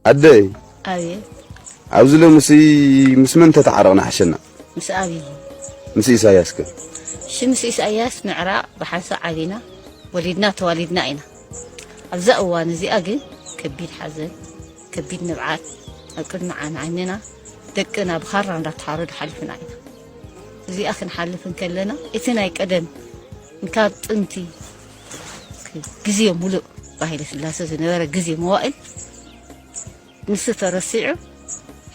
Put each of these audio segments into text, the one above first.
أدي أبي عاوزله مس من تتعرقنا حشنا مس أبي مس إساياس كده مس إساياس معراء بحنسا علينا ولدنا توالدنا إنا أبزأوا نزي أجي كبير حزن كبير نبعات أكل معنا عننا دكنا بخار عند تحارد حلفنا إنا زي أخن حلفن كلنا إتنا يقدم نكات أنتي جزية ملؤ باهي سلاسة زنورة جزية موائل نسيت رسيعه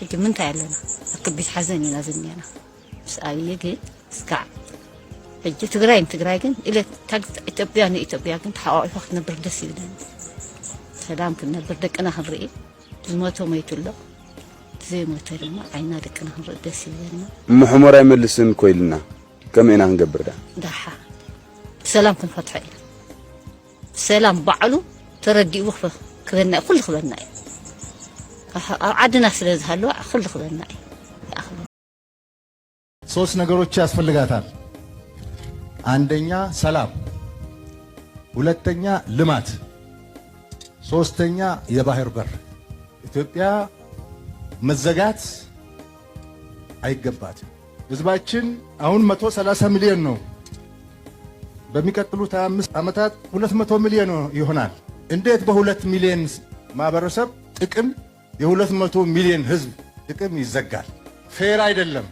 هيك من تعلنا أكبيت حزني لازمني أنا بس أبي يجي سكع هيك تجراين إلى تجت إثيوبيا كنت حقائق وقت نبردس يدنا سلام كنا بردك أنا هنرئي الموت ما يتولى زي ما ترمى عينا دك أنا هنردس يدنا محمر يملسن كويلنا كم إنا هنجبر ده دحا سلام كن فتحي سلام بعلو تردي وقفة كذا كل خبرنا عدنا سلز هلو كل خبرنا ሶስት ነገሮች ያስፈልጋታል። አንደኛ ሰላም፣ ሁለተኛ ልማት፣ ሶስተኛ የባህር በር። ኢትዮጵያ መዘጋት አይገባትም። ህዝባችን አሁን 130 ሚሊዮን ነው። በሚቀጥሉት 25 ዓመታት 200 ሚሊዮን ይሆናል። እንዴት በ2 ሚሊዮን ማህበረሰብ ጥቅም የ200 ሚሊዮን ህዝብ ጥቅም ይዘጋል? ፌር አይደለም።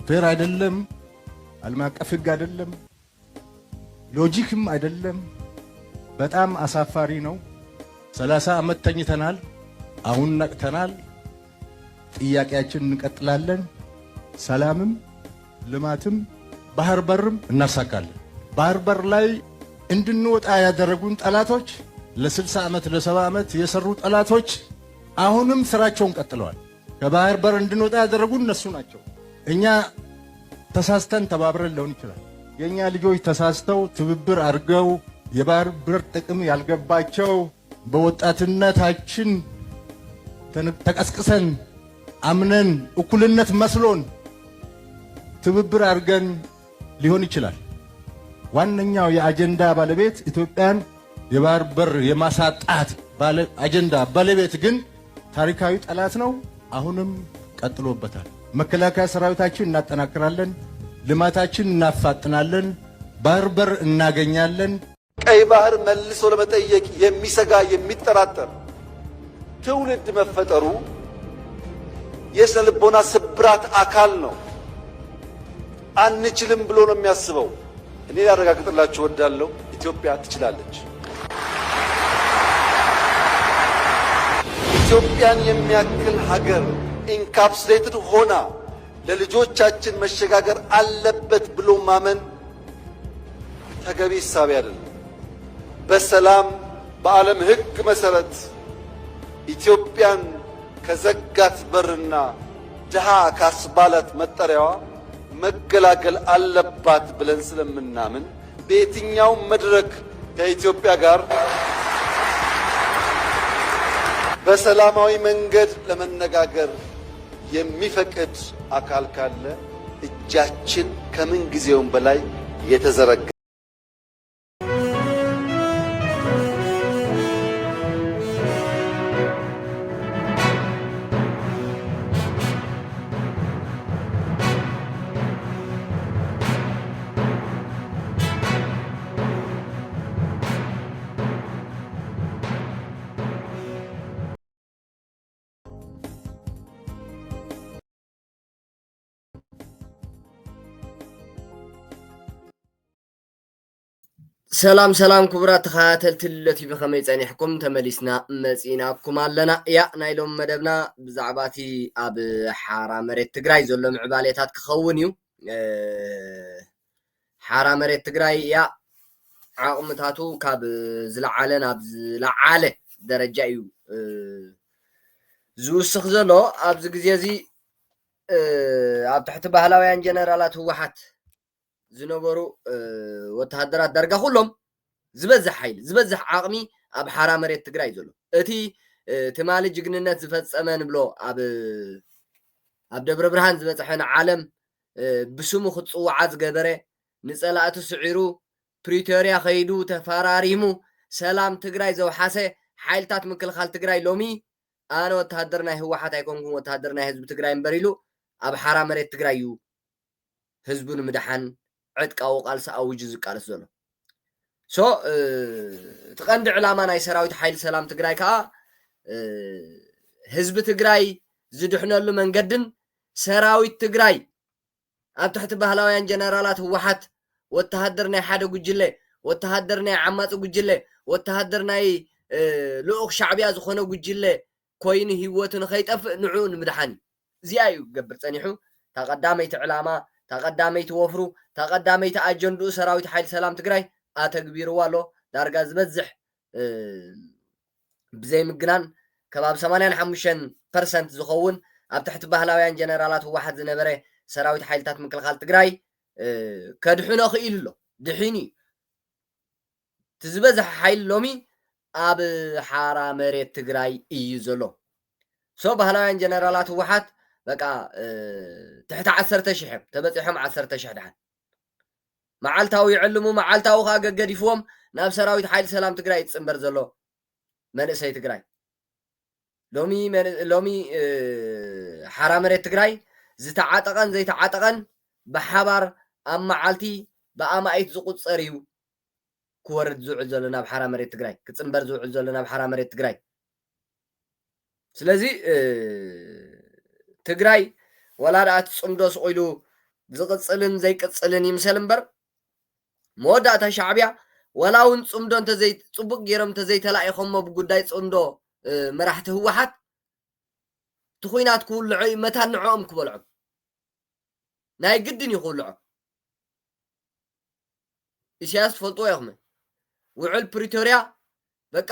ፌር አይደለም። ዓለም አቀፍ ህግ አይደለም። ሎጂክም አይደለም። በጣም አሳፋሪ ነው። 30 ዓመት ተኝተናል። አሁን ነቅተናል። ጥያቄያችን እንቀጥላለን። ሰላምም ልማትም ባህር በርም እናሳካለን። ባህር በር ላይ እንድንወጣ ያደረጉን ጠላቶች ለ60 ዓመት ለ70 ዓመት የሰሩ ጠላቶች አሁንም ስራቸውን ቀጥለዋል። ከባህር በር እንድንወጣ ያደረጉን እነሱ ናቸው። እኛ ተሳስተን ተባብረን ሊሆን ይችላል። የኛ ልጆች ተሳስተው ትብብር አድርገው የባህር በር ጥቅም ያልገባቸው በወጣትነታችን ተቀስቅሰን አምነን እኩልነት መስሎን ትብብር አድርገን ሊሆን ይችላል። ዋነኛው የአጀንዳ ባለቤት ኢትዮጵያን የባህር በር የማሳጣት አጀንዳ ባለቤት ግን ታሪካዊ ጠላት ነው። አሁንም ቀጥሎበታል። መከላከያ ሰራዊታችን እናጠናክራለን፣ ልማታችን እናፋጥናለን፣ ባህር በር እናገኛለን። ቀይ ባህር መልሶ ለመጠየቅ የሚሰጋ የሚጠራጠር ትውልድ መፈጠሩ የስነ ልቦና ስብራት አካል ነው። አንችልም ብሎ ነው የሚያስበው። እኔ ላረጋግጥላችሁ እወዳለሁ፣ ኢትዮጵያ ትችላለች። ኢትዮጵያን የሚያክል ሀገር ኢንካፕሱሌትድ ሆና ለልጆቻችን መሸጋገር አለበት ብሎ ማመን ተገቢ ሐሳብ አይደለም። በሰላም በዓለም ሕግ መሰረት ኢትዮጵያን ከዘጋት በርና ድሃ ካስባላት መጠሪያዋ መገላገል አለባት ብለን ስለምናምን በየትኛውም መድረክ ከኢትዮጵያ ጋር በሰላማዊ መንገድ ለመነጋገር የሚፈቅድ አካል ካለ እጃችን ከምን ጊዜውም በላይ የተዘረጋ سلام سلام كبرات تخاتلت التي بخمي ጸኒሕኩም ተመሊስና መጺናኩም ኣለና ያ ናይሎም መደብና ብዛዕባቲ ኣብ ሓራ መሬት ትግራይ ዘሎ ምዕባሌታት ክኸውን እዩ ሓራ መሬት ትግራይ ያ ዓቕምታቱ ካብ ዝለዓለ ናብ ዝለዓለ ደረጃ እዩ ዝውስኽ ዘሎ ኣብዚ ግዜ እዚ ኣብ ትሕቲ ባህላውያን ጀነራላት ህወሓት ዝነበሩ ወተሃደራት ዳርጋ ኩሎም ዝበዝሕ ሓይሊ ዝበዝሕ ዓቕሚ ኣብ ሓራ መሬት ትግራይ ዘሎ እቲ ትማሊ ጅግንነት ዝፈጸመን ብሎ ኣብ ደብረ ብርሃን ዝበፅሐን ዓለም ብስሙ ክፅዋዓ ዝገበረ ንጸላእቱ ስዒሩ ፕሪቶሪያ ኸይዱ ተፈራሪሙ ሰላም ትግራይ ዘውሓሰ ሓይልታት ምክልኻል ትግራይ ሎሚ ኣነ ወተሃደር ናይ ህወሓት ኣይኮንኩን ወተሃደር ናይ ህዝቢ ትግራይ እምበር ኢሉ ኣብ ሓራ መሬት ትግራይ እዩ ህዝቡ ንምድሓን ዕጥቃዊ ቃልሲ ኣውጁ ዝቃለስ ዘሎ ሶ ትቐንዲ ዕላማ ናይ ሰራዊት ሓይሊ ሰላም ትግራይ ከዓ ህዝቢ ትግራይ ዝድሕነሉ መንገድን ሰራዊት ትግራይ ኣብ ትሕቲ ባህላውያን ጀነራላት ህወሓት ወተሃደር ናይ ሓደ ጉጅለ ወተሃደር ናይ ዓማፂ ጉጅለ ወተሃደር ናይ ልኡኽ ሻዕብያ ዝኾነ ጉጅለ ኮይኑ ህይወቱ ንኸይጠፍእ ንዕኡ ንምድሓን እዚኣ እዩ ክገብር ፀኒሑ ተቐዳመይቲ ዕላማ ተቐዳመይቲ ወፍሩ ተቐዳመይቲ ኣጀንድኡ ሰራዊት ሓይሊ ሰላም ትግራይ ኣተግቢርዋ ኣሎ ዳርጋ ዝበዝሕ ብዘይ ምግናን ከባቢ 85% ዝኸውን ኣብ ትሕቲ ባህላውያን ጀነራላት ህወሓት ዝነበረ ሰራዊት ሓይልታት ምክልኻል ትግራይ ከድሕኖ ክኢሉ ኣሎ ድሒኑ ትዝበዝሕ ሓይሊ ሎሚ ኣብ ሓራ መሬት ትግራይ እዩ ዘሎ ሶ ባህላውያን ጀነራላት ህወሓት በቃ ትሕቲ 10,000 ተበፂሖም 10,000 ድሓን መዓልታዊ ይዕልሙ መዓልታዊ ከዓ ገገዲፍዎም ናብ ሰራዊት ሓይሊ ሰላም ትግራይ ይፅምበር ዘሎ መንእሰይ ትግራይ ሎሚ ሓራ መሬት ትግራይ ዝተዓጠቐን ዘይተዓጠቐን ብሓባር ኣብ መዓልቲ ብኣማኢት ዝቁፀር እዩ ክወርድ ዝውዕል ዘሎ ናብ ሓራ መሬት ትግራይ ክፅምበር ዝውዕል ዘሎ ናብ ሓራ መሬት ትግራይ ስለዚ ትግራይ ወላ ደኣ ትፅምዶ ስቑኢሉ ዝቕፅልን ዘይቅፅልን ይምሰል እምበር መወዳእታ ሻዕብያ ወላ እውን ፅምዶ እንተዘይ ፅቡቅ ገይሮም እንተዘይተላኢኾሞ ብጉዳይ ፅምዶ መራሕቲ ህወሓት እቲ ኩናት ክውልዑ መታን ንዕኦም ክበልዖም ናይ ግድን እዩ ክውልዖ ኢሳያስ ትፈልጥዎ ኢኹም ውዕል ፕሪቶርያ በቃ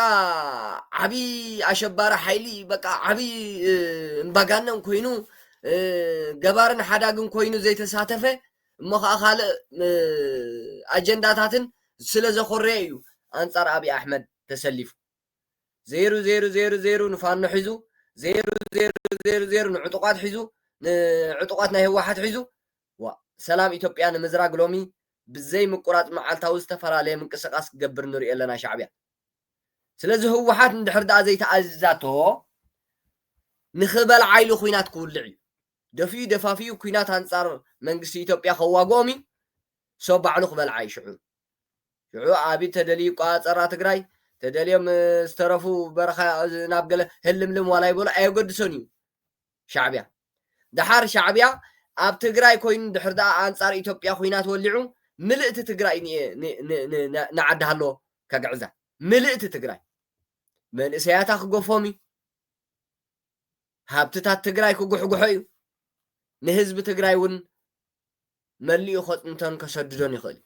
ዓብይ ኣሸባሪ ሓይሊ በቃ ዓብይ እምባጋነን ኮይኑ ገባርን ሓዳግን ኮይኑ ዘይተሳተፈ እሞ ከዓ ካልእ ኣጀንዳታትን ስለ ዘኮርየ እዩ ኣንጻር ኣብይ ኣሕመድ ተሰሊፉ 0000 ንፋኖ ሒዙ 0000 ንዕጡቃት ሒዙ ንዕጡቃት ናይ ህወሓት ሒዙ ሰላም ኢትዮጵያ ንምዝራግ ሎሚ ብዘይ ምቁራፅ መዓልታዊ ዝተፈላለየ ምንቅስቃስ ክገብር ንሪኦ ኣለና ሻዕብያ ስለዚ ህወሓት እንድሕር ደኣ ዘይተኣዝዛቶ ንኽበልዓ ኢሉ ኩናት ክውልዕ እዩ ደፊኡ ደፋፊኡ ኩናት ኣንጻር መንግስቲ ኢትዮጵያ ከዋግኦም እዩ ሰብ ባዕሉ ክበልዓ እዩ ሽዑ ኣብይ ተደልዩ ቋፀራ ትግራይ ተደልዮም ዝተረፉ በረኻ ናብ ገለ ህልምልም ዋላ ይበሉ ኣይገድሶን እዩ ሻዕብያ ድሓር ሻዕብያ ኣብ ትግራይ ኮይኑ ድሕር ደኣ ኣንጻር ኢትዮጵያ ኩናት ወሊዑ ምልእቲ ትግራይ ንዓዲ ሃለዎ ከግዕዛ ምልእቲ ትግራይ መንእሰያታ ክገፎም እዩ ሃብትታት ትግራይ ክጉሕጉሖ እዩ ንህዝቢ ትግራይ እውን መሊኡ ከፅንተን ከሰድዶን ይኽእል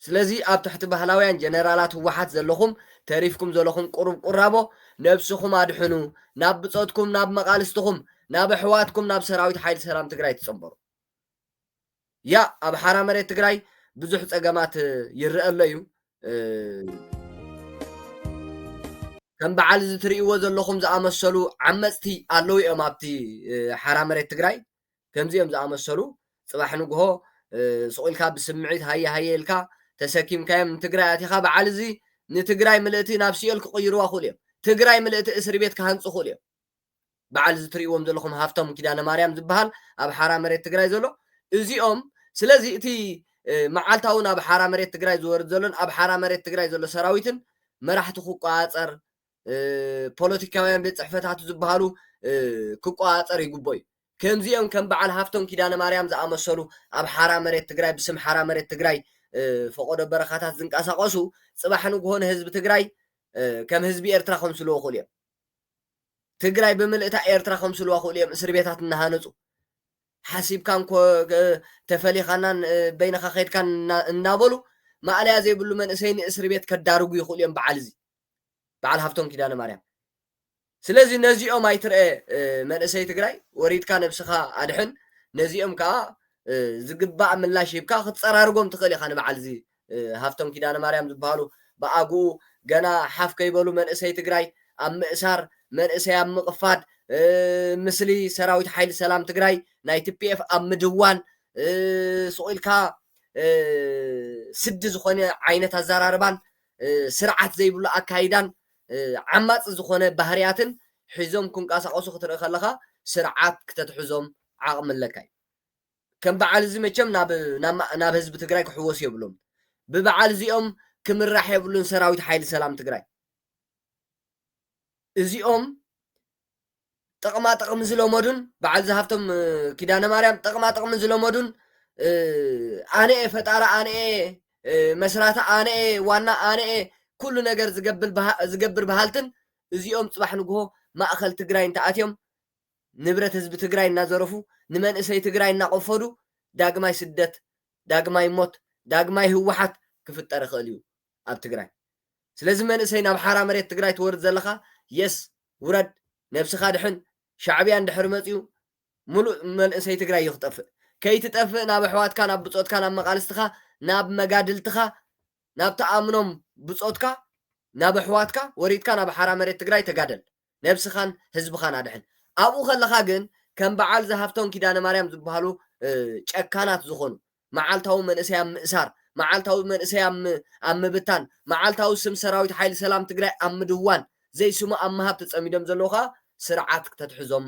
ስለዚ ኣብ ትሕቲ ባህላውያን ጀነራላት ህወሓት ዘለኹም ተሪፍኩም ዘለኹም ቁሩብ ቁራቦ ነብስኹም ኣድሕኑ ናብ ብፆትኩም ናብ መቃልስትኹም ናብ ኣሕዋትኩም ናብ ሰራዊት ሓይሊ ሰላም ትግራይ ትፅምበሩ ያ ኣብ ሓራ መሬት ትግራይ ብዙሕ ፀገማት ይርአ ኣሎ እዩ ከም በዓል እዚ ትርእይዎ ዘለኹም ዝኣመሰሉ ዓመፅቲ ኣለዉ እዮም ኣብቲ ሓራ መሬት ትግራይ ከምዚኦም ዝኣመሰሉ ፅባሕ ንግሆ ስቑኢልካ ብስምዒት ሃየ ሃየ ኢልካ ተሰኪምካዮም ንትግራይ ኣቲኻ በዓል እዚ ንትግራይ ምልእቲ ናብ ሲኦል ክቕይርዋ ክእሉ እዮም ትግራይ ምልእቲ እስሪ ቤት ክሃንፁ ክእሉ እዮም በዓል እዚ ትርእይዎም ዘለኹም ሃፍቶም ኪዳነ ማርያም ዝበሃል ኣብ ሓራ መሬት ትግራይ ዘሎ እዚኦም ስለዚ እቲ መዓልታዊ ናብ ሓራ መሬት ትግራይ ዝወርድ ዘሎን ኣብ ሓራ መሬት ትግራይ ዘሎ ሰራዊትን መራሕቲ ክቋፀር ፖለቲካውያን ቤት ፅሕፈታት ዝበሃሉ ክቋፀር ይግቦ እዩ ከምዚኦም ከም በዓል ሃፍቶም ኪዳነ ማርያም ዝኣመሰሉ ኣብ ሓራ መሬት ትግራይ ብስም ሓራ መሬት ትግራይ ፈቆዶ በረኻታት ዝንቀሳቐሱ ፅባሕ ንግሆ ንህዝቢ ትግራይ ከም ህዝቢ ኤርትራ ከምስልዎ ክእሉ እዮም ትግራይ ብምልእታ ኤርትራ ከምስልዋ ክእሉ እዮም እስር ቤታት እናሃነፁ ሓሲብካን ተፈሊኻናን በይነኻ ከይድካን እናበሉ ማዕለያ ዘይብሉ መንእሰይ ንእስሪ ቤት ከዳርጉ ይኽእሉ እዮም በዓል እዚ በዓል ሃፍቶም ኪዳነ ማርያም ስለዚ ነዚኦም ኣይትርአ መንእሰይ ትግራይ ወሪድካ ነብስኻ ኣድሕን ነዚኦም ከዓ ዝግባእ ምላሽ ሂብካ ክትፀራርጎም ትኽእል ኢኻ ንበዓል እዚ ሃፍቶም ኪዳነ ማርያም ዝበሃሉ ብኣግኡ ገና ሓፍ ከይበሉ መንእሰይ ትግራይ ኣብ ምእሳር መንእሰይ ኣብ ምቕፋድ ምስሊ ሰራዊት ሓይሊ ሰላም ትግራይ ናይ ቲፒኤፍ ኣብ ምድዋን ስቑኢልካ ስዲ ዝኾነ ዓይነት ኣዘራርባን ስርዓት ዘይብሉ ኣካይዳን ዓማፅ ዝኾነ ባህርያትን ሒዞም ክንቀሳቀሱ ክትርኢ ከለኻ ስርዓት ክተትሕዞም ዓቕሚ ኣለካ ከም በዓል እዚ መቸም ናብ ህዝቢ ትግራይ ክሕወስ የብሎም ብበዓል እዚኦም ክምራሕ የብሉን ሰራዊት ሓይሊ ሰላም ትግራይ እዚኦም ጥቕማ ጥቕሚ ዝለመዱን በዓል ዝሃፍቶም ኪዳነ ማርያም ጥቕማ ጥቕሚ ዝለመዱን ኣነ ፈጣራ ኣነ መስራታ ኣነ ዋና ኣነ ኩሉ ነገር ዝገብር ባህልትን እዚኦም ጽባሕ ንግሆ ማእኸል ትግራይ እንተኣትዮም ንብረት ህዝቢ ትግራይ እናዘረፉ ንመንእሰይ ትግራይ እናቆፈዱ ዳግማይ ስደት ዳግማይ ሞት ዳግማይ ህወሓት ክፍጠር ይኽእል እዩ ኣብ ትግራይ ስለዚ መንእሰይ ናብ ሓራ መሬት ትግራይ ትወርድ ዘለኻ የስ ውረድ ነብስኻ ድሕን ሻዕብያ እንድሕር መፅዩ ሙሉእ መንእሰይ ትግራይ ይኽጠፍእ ከይትጠፍእ ናብ ኣሕዋትካ ናብ ብፆትካ ናብ መቃልስትኻ ናብ መጋድልትኻ ናብ ተኣምኖም ብፆትካ ናብ ኣሕዋትካ ወሪድካ ናብ ሓራ መሬት ትግራይ ተጋደል ነብስኻን ህዝብኻን ኣድሕን ኣብኡ ከለኻ ግን ከም በዓል ዝሃፍቶም ኪዳነ ማርያም ዝበሃሉ ጨካናት ዝኾኑ መዓልታዊ መንእሰይ ኣብ ምእሳር መዓልታዊ መንእሰይ ኣብ ምብታን መዓልታዊ ስም ሰራዊት ሓይሊ ሰላም ትግራይ ኣብ ምድዋን ዘይስሙ ኣብ ምሃብ ተፀሚዶም ዘለዉ ከዓ ስርዓት ክትሕዞም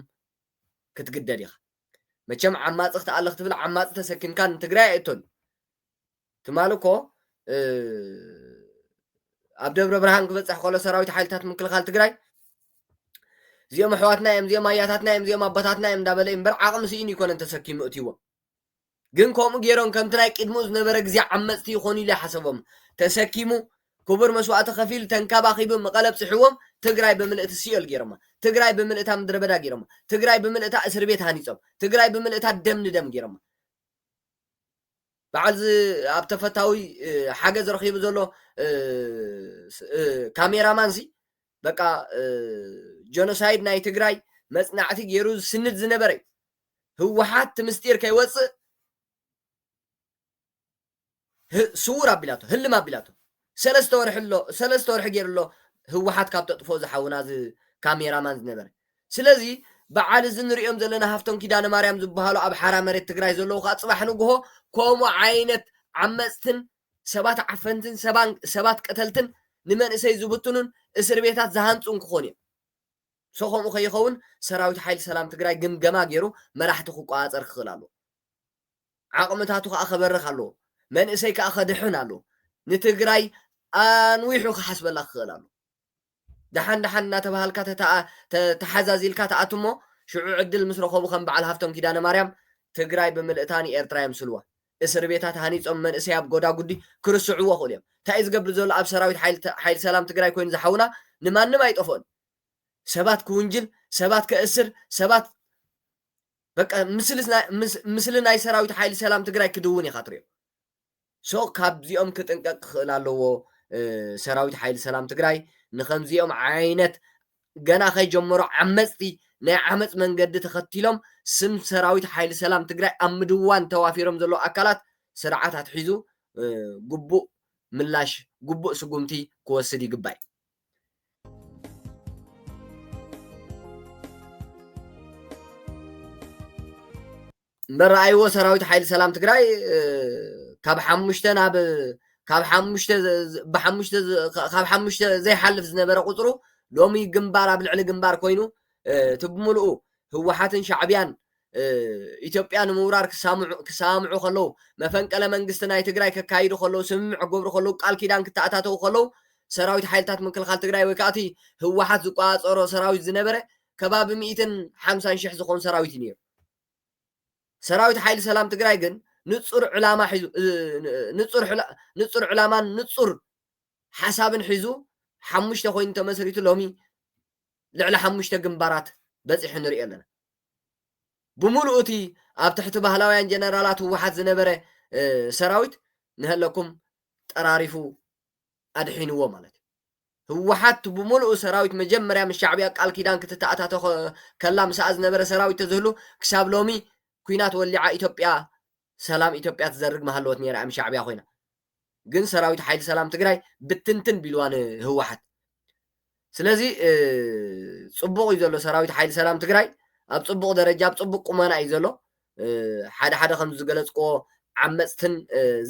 ክትግደድ ኢኻ መቸም ዓማፅ ክትኣለኽ ትብል ዓማፅ ተሰኪምካ ንትግራይ ኣይእቶን ትማል እኮ ኣብ ደብረ ብርሃን ክበፅሕ ከሎ ሰራዊት ሓይልታት ምክልኻል ትግራይ እዚኦም ኣሕዋትና እዮም እዚኦም ኣያታትና እዮም እዚኦም ኣባታትና እዮም እንዳበለ እምበር ዓቕሚ ስኢን ይኮነን ተሰኪሙ እትይዎም ግን ከምኡ ገይሮም ከምቲ ናይ ቅድሙ ዝነበረ ግዜ ዓመፅቲ ይኾኑ ኢሉ ሓሰቦም ተሰኪሙ ክቡር መስዋዕቲ ከፊል ተንከባኺቡ መቐለብ ፅሕዎም ትግራይ ብምልእቲ ሲኦል ገይሮማ ትግራይ ብምልእታ ምድረ በዳ ገይሮማ ትግራይ ብምልእታ እስር ቤት ሃኒፆም ትግራይ ብምልእታ ደም ንደም ገይሮማ በዓል ኣብ ተፈታዊ ሓገዝ ረኺቡ ዘሎ ካሜራማን ሲ በቃ ጆኖሳይድ ናይ ትግራይ መፅናዕቲ ገይሩ ስንድ ዝነበረ ህወሓት ምስጢር ከይወፅእ ስውር ኣቢላቶ ህልም ኣቢላቶ ሰለስተ ወርሒ ገይሩሎ ህወሓት ካብ ተጥፎ ዝሓውና ካሜራማን ዝነበረ ስለዚ በዓል እዚ ንሪኦም ዘለና ሃፍቶም ኪዳነ ማርያም ዝበሃሉ ኣብ ሓራ መሬት ትግራይ ዘለዉ ከዓ ፅባሕ ንግሆ ከምኡ ዓይነት ዓመፅትን ሰባት ዓፈንትን ሰባት ቀተልትን ንመንእሰይ ዝብትኑን እስር ቤታት ዝሃንፁን ክኾኑ እዮም ሶ ከምኡ ከይኸውን ሰራዊት ሓይሊ ሰላም ትግራይ ግምገማ ገይሩ መራሕቲ ክቋፀር ክኽእል ኣለዎ ዓቕምታቱ ከዓ ከበርኽ ኣለዎ መንእሰይ ከዓ ከድሕን ኣለዎ ንትግራይ ኣንዊሑ ክሓስበላ ክኽእል ኣሎ ደሓን እናተባሃልካ ተሓዛዚልካ ተኣቱ እሞ ሽዑ ዕድል ምስ ረኸቡ ከም በዓል ሃፍቶም ኪዳነ ማርያም ትግራይ ብምልእታ ንኤርትራ የምስልዋ እስር ቤታት ሃኒፆም መንእሰይ ኣብ ጎዳጉዲ ክርስዕዎ ክእሉ እዮም እንታይ እዩ ዝገብር ዘሎ ኣብ ሰራዊት ሓይሊ ሰላም ትግራይ ኮይኑ ዝሓውና ንማንም ኣይጠፍኦን ሰባት ክውንጅል ሰባት ከእስር ሰባት በቃ ምስሊ ናይ ሰራዊት ሓይሊ ሰላም ትግራይ ክድውን ኢኻ ትሪኦ ሶ ካብዚኦም ክጥንቀቅ ክኽእል ኣለዎ ሰራዊት ሓይሊ ሰላም ትግራይ ንከምዚኦም ዓይነት ገና ከይጀመሮ ዓመፅቲ ናይ ዓመፅ መንገዲ ተኸቲሎም ስም ሰራዊት ሓይሊ ሰላም ትግራይ ኣብ ምድዋን ተዋፊሮም ዘለዉ ኣካላት ስርዓት ኣትሒዙ ግቡእ ምላሽ ግቡእ ስጉምቲ ክወስድ ይግባእ እምበር ረኣይዎ ሰራዊት ሓይሊ ሰላም ትግራይ ካብ ሓሙሽተ ዘይሓልፍ ዝነበረ ቁፅሩ ሎሚ ግንባር ኣብ ልዕሊ ግንባር ኮይኑ እቲ ብምልኡ ህወሓትን ሻዕብያን ኢትዮጵያ ንምውራር ክሳምዑ ከለዉ መፈንቀለ መንግስቲ ናይ ትግራይ ከካይዱ ከለዉ ስምምዕ ክገብሩ ከለዉ ቃል ኪዳን ክተኣታተው ከለዉ ሰራዊት ሓይልታት ምክልኻል ትግራይ ወይ ከዓ እቲ ህወሓት ዝቋፀሮ ሰራዊት ዝነበረ ከባቢ 150,000 ዝኾኑ ሰራዊት እዩ ነይሩ ሰራዊት ሓይሊ ሰላም ትግራይ ግን ንጹር ዕላማ ሒዙ ንጹር ዕላማን ንጹር ሓሳብን ሒዙ ሓሙሽተ ኮይኑ ተመስሪቱ ሎሚ ልዕሊ 5 ግንባራት በፂሑ ንሪኦ ኣለና ብምሉእ እቲ ኣብ ትሕቲ ባህላውያን ጀነራላት ህወሓት ዝነበረ ሰራዊት ንህለኩም ጠራሪፉ ኣድሒንዎ ማለት እዩ ህወሓት ብምሉእ ሰራዊት መጀመርያ ምስ ሻዕብያ ቃል ኪዳን ክትተኣታተው ከላ ምስኣ ዝነበረ ሰራዊት ተዝህሉ ክሳብ ሎሚ ኩናት ወሊዓ ኢትዮጵያ ሰላም ኢትዮጵያ ትዘርግ ማሃለወት ነይራ ኣብ ሻዕብያ ኮይና ግን ሰራዊት ሓይሊ ሰላም ትግራይ ብትንትን ቢልዋን ህወሓት ስለዚ ፅቡቅ እዩ ዘሎ ሰራዊት ሓይሊ ሰላም ትግራይ ኣብ ፅቡቅ ደረጃ ኣብ ፅቡቅ ቁመና እዩ ዘሎ ሓደ ሓደ ከም ዝገለፅክዎ ዓመፅትን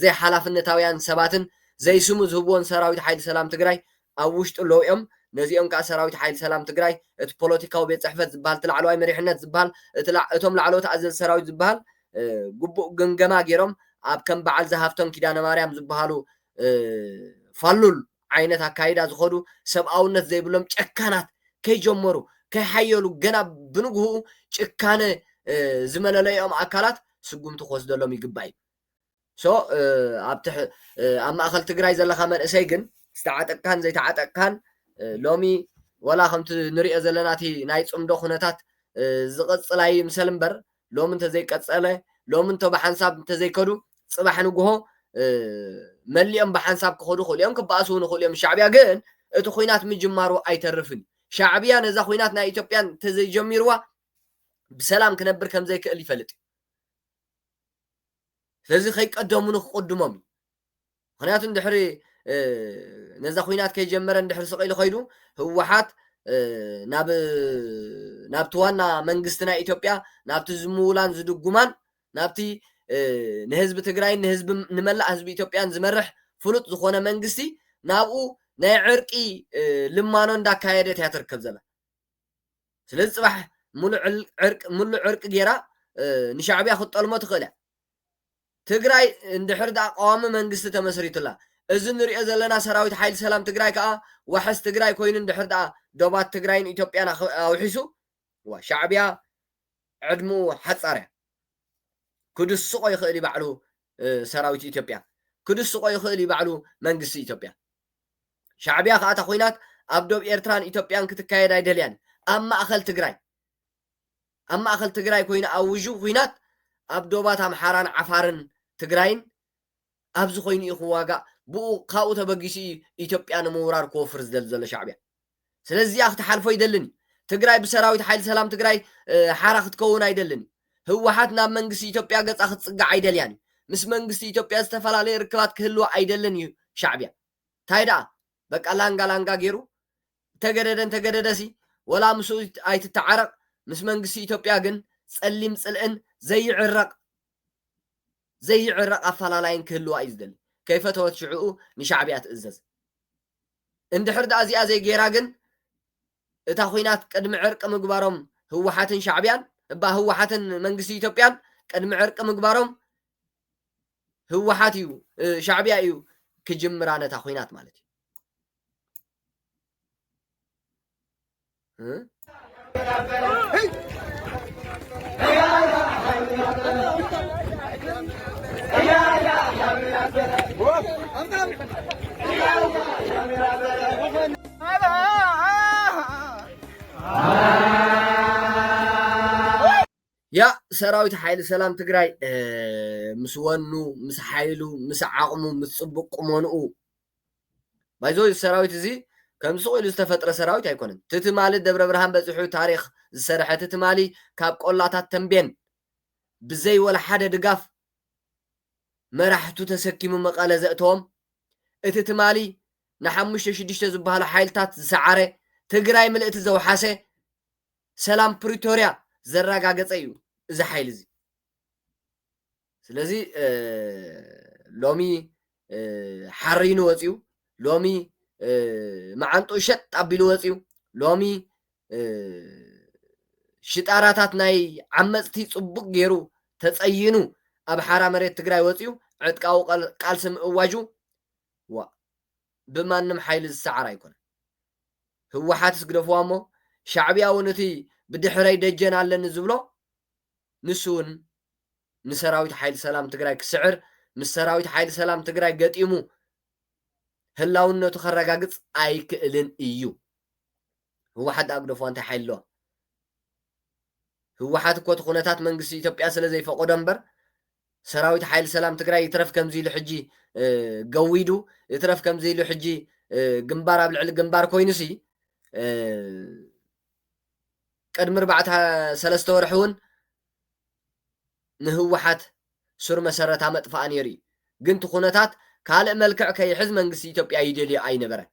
ዘይሓላፍነታውያን ሰባትን ዘይስሙ ዝህብዎን ሰራዊት ሓይሊ ሰላም ትግራይ ኣብ ውሽጡ ኣለዉ እዮም ነዚኦም ከዓ ሰራዊት ሓይሊ ሰላም ትግራይ እቲ ፖለቲካዊ ቤት ጽሕፈት ዝበሃል ትላዕለዋይ መሪሕነት ዝበሃል እቶም ላዕለዎት ኣዘዝ ሰራዊት ዝበሃል ግቡእ ግምገማ ገይሮም ኣብ ከም በዓል ዝሃፍቶም ኪዳነ ማርያም ዝበሃሉ ፋሉል ዓይነት ኣካይዳ ዝኸዱ ሰብኣውነት ዘይብሎም ጨካናት ከይጀመሩ ከይሓየሉ ገና ብንግሁ ጭካነ ዝመለለዮም ኣካላት ስጉምቲ ክወስደሎም ይግባእ እዩ ሶ ኣብ ማእኸል ትግራይ ዘለኻ መንእሰይ ግን ዝተዓጠቅካን ዘይተዓጠቅካን ሎሚ ወላ ከምቲ ንሪኦ ዘለና እቲ ናይ ፅምዶ ኩነታት ዝቕፅላይ ምሰል እምበር ሎሚ እንተዘይቀፀለ ሎሚ እንተ ብሓንሳብ እንተዘይከዱ ፅባሕ ንግሆ መሊኦም ብሓንሳብ ክኸዱ ክእሉ እዮም ክበኣሱ ንኽእሉ እዮም ሻዕብያ ግን እቲ ኩናት ምጅማሩ ኣይተርፍን ሻዕብያ ነዛ ኩናት ናይ ኢትዮጵያን እንተዘይጀሚርዋ ብሰላም ክነብር ከም ዘይክእል ይፈልጥ ስለዚ ከይቀደሙ ንክቅድሞም ምክንያቱ እንድሕሪ ነዛ ኩናት ከይጀመረ እንድሕሪ ስቂሉ ኸይዱ ህወሓት ናብቲ ዋና መንግስቲ ናይ ኢትዮጵያ ናብቲ ዝምውላን ዝድጉማን ናብቲ ንህዝቢ ትግራይን ንህዝቢ ንመላእ ህዝቢ ኢትዮጵያን ዝመርሕ ፍሉጥ ዝኾነ መንግስቲ ናብኡ ናይ ዕርቂ ልማኖ እንዳካየደት እያ ትርከብ ዘላ ስለዚ ፅባሕ ሙሉእ ዕርቂ ጌራ ንሻዕብያ ክትጠልሞ ትኽእል እያ ትግራይ እንድሕር ዳ ቀዋሚ መንግስቲ ተመስሪቱላ እዚ ንሪኦ ዘለና ሰራዊት ሓይሊ ሰላም ትግራይ ከዓ ዋሕስ ትግራይ ኮይኑ እንድሕር ዳ ዶባት ትግራይን ኢትዮጵያን ኣውሒሱ ሻዕብያ ዕድምኡ ሓፃር እያ ክድስቆ ይኽእል ይባዕሉ ሰራዊት ኢትዮጵያ ክድስቆ ይኽእል ይባዕሉ መንግስቲ ኢትዮጵያ ሻዕብያ ከዓ እታ ኩናት ኣብ ዶብ ኤርትራን ኢትዮጵያን ክትካየድ ኣይደልያን ኣብ ማእኸል ትግራይ ኮይኑ ኣብ ውዥብ ኩናት ኣብ ዶባት ኣምሓራን ዓፋርን ትግራይን ኣብዚ ኮይኑ እዩ ክዋጋእ ብኡ ካብኡ ተበጊሱ ኢትዮጵያ ንምውራር ክወፍር ዝደሊ ዘሎ ሻዕብያ ስለዚ እዚኣ ክትሓልፎ ይደልን ትግራይ ብሰራዊት ሓይሊ ሰላም ትግራይ ሓራ ክትከውን ኣይደልን ህወሓት ናብ መንግስቲ ኢትዮጵያ ገጻ ክትፅጋዕ ኣይደልያን ምስ መንግስቲ ኢትዮጵያ ዝተፈላለየ ርክባት ክህልዎ ኣይደልን እዩ ሻዕብያ እንታይ ደኣ በቃ ላንጋ ገይሩ ተገደደሲ ወላ ምስኡ ኣይትተዓረቕ ምስ መንግስቲ ኢትዮጵያ ግን ጸሊም ጽልእን ዘይዕረቕ ኣፈላላይን ክህልዋ እዩ ዝደሊ ከይፈተወት ሽዑኡ ንሻዕብያ ትእዘዝ እንድሕር ዳ እዚኣ ዘይጌራ ግን እታ ኩናት ቅድሚ ዕርቂ ምግባሮም ህወሓትን ሻዕብያን ህወሓትን መንግስቲ ኢትዮጵያን ቅድሚ ዕርቂ ምግባሮም ህወሓት እዩ ሻዕብያ እዩ ክጅምራ ነታ ኩናት ማለት እዩ ያ ሰራዊት ሓይሊ ሰላም ትግራይ ምስ ወኑ ምስ ሓይሉ ምስ ዓቕሙ ምስ ፅቡቅ ቁመንኡ ባይዞ ሰራዊት እዚ ከም ስቑኢሉ ዝተፈጥረ ሰራዊት ኣይኮነን ትትማሊ ደብረ ብርሃን በፂሑ ታሪክ ዝሰርሐ ትትማሊ ካብ ቆላታት ተንቤን ብዘይ ወላ ሓደ ድጋፍ መራሕቱ ተሰኪሙ መቐለ ዘእተዎም እቲ ትማሊ ንሓሙሽተ ሽዱሽተ ዝበሃሉ ሓይልታት ዝሰዓረ ትግራይ ምልእቲ ዘውሓሰ ሰላም ፕሪቶርያ ዘረጋገፀ እዩ እዚ ሓይሊ እዚ ስለዚ ሎሚ ሓሪኑ ወፂኡ ሎሚ መዓንጡ ሸጥ ኣቢሉ ወፂኡ ሎሚ ሽጣራታት ናይ ዓመፅቲ ፅቡቅ ገይሩ ተፀይኑ ኣብ ሓራ መሬት ትግራይ ወፂኡ ዕጥቃዊ ቃልሲ ምእዋጁ ብማንም ሓይሊ ዝሰዓር ኣይኮነ ህወሓትስ ግደፍዋ እሞ ሻዕብያ እውን እቲ ብድሕረይ ደጀን ኣለኒ ዝብሎ ንሱ እውን ንሰራዊት ሓይሊ ሰላም ትግራይ ክስዕር ምስ ሰራዊት ሓይሊ ሰላም ትግራይ ገጢሙ ህላውነቱ ከረጋግፅ ኣይክእልን እዩ ህወሓት ዳ ግደፍዋ እንታይ ሓይሊ ኣለዋ ህወሓት እኮ እቲ ኩነታት መንግስቲ ኢትዮጵያ ስለ ዘይፈቆዶ እምበር ሰራዊት ሓይሊ ሰላም ትግራይ ይትረፍ ከምዚ ኢሉ ሕጂ ገዊዱ ይትረፍ ከምዚ ኢሉ ሕጂ ግንባር ኣብ ልዕሊ ግንባር ኮይኑሲ ቅድሚ 4-3 ወርሒ እውን ንህወሓት ሱር መሰረታ መጥፋእ ነይሩ ግን እቲ ኩነታት ካልእ መልክዕ ከይሕዝ መንግስቲ ኢትዮጵያ ይደልዮ ኣይነበረን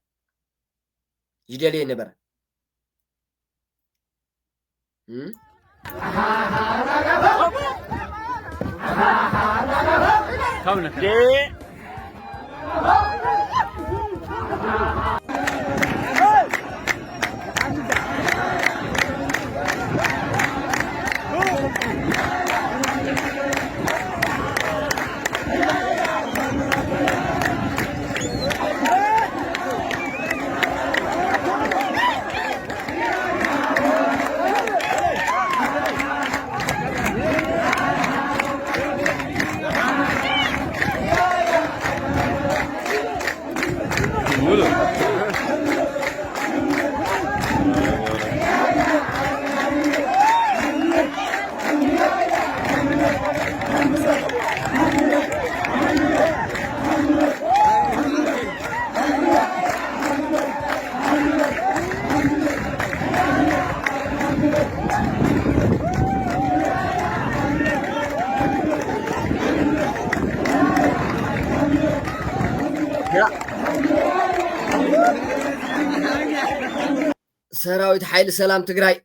ሰራዊት ሓይሊ ሰላም ትግራይ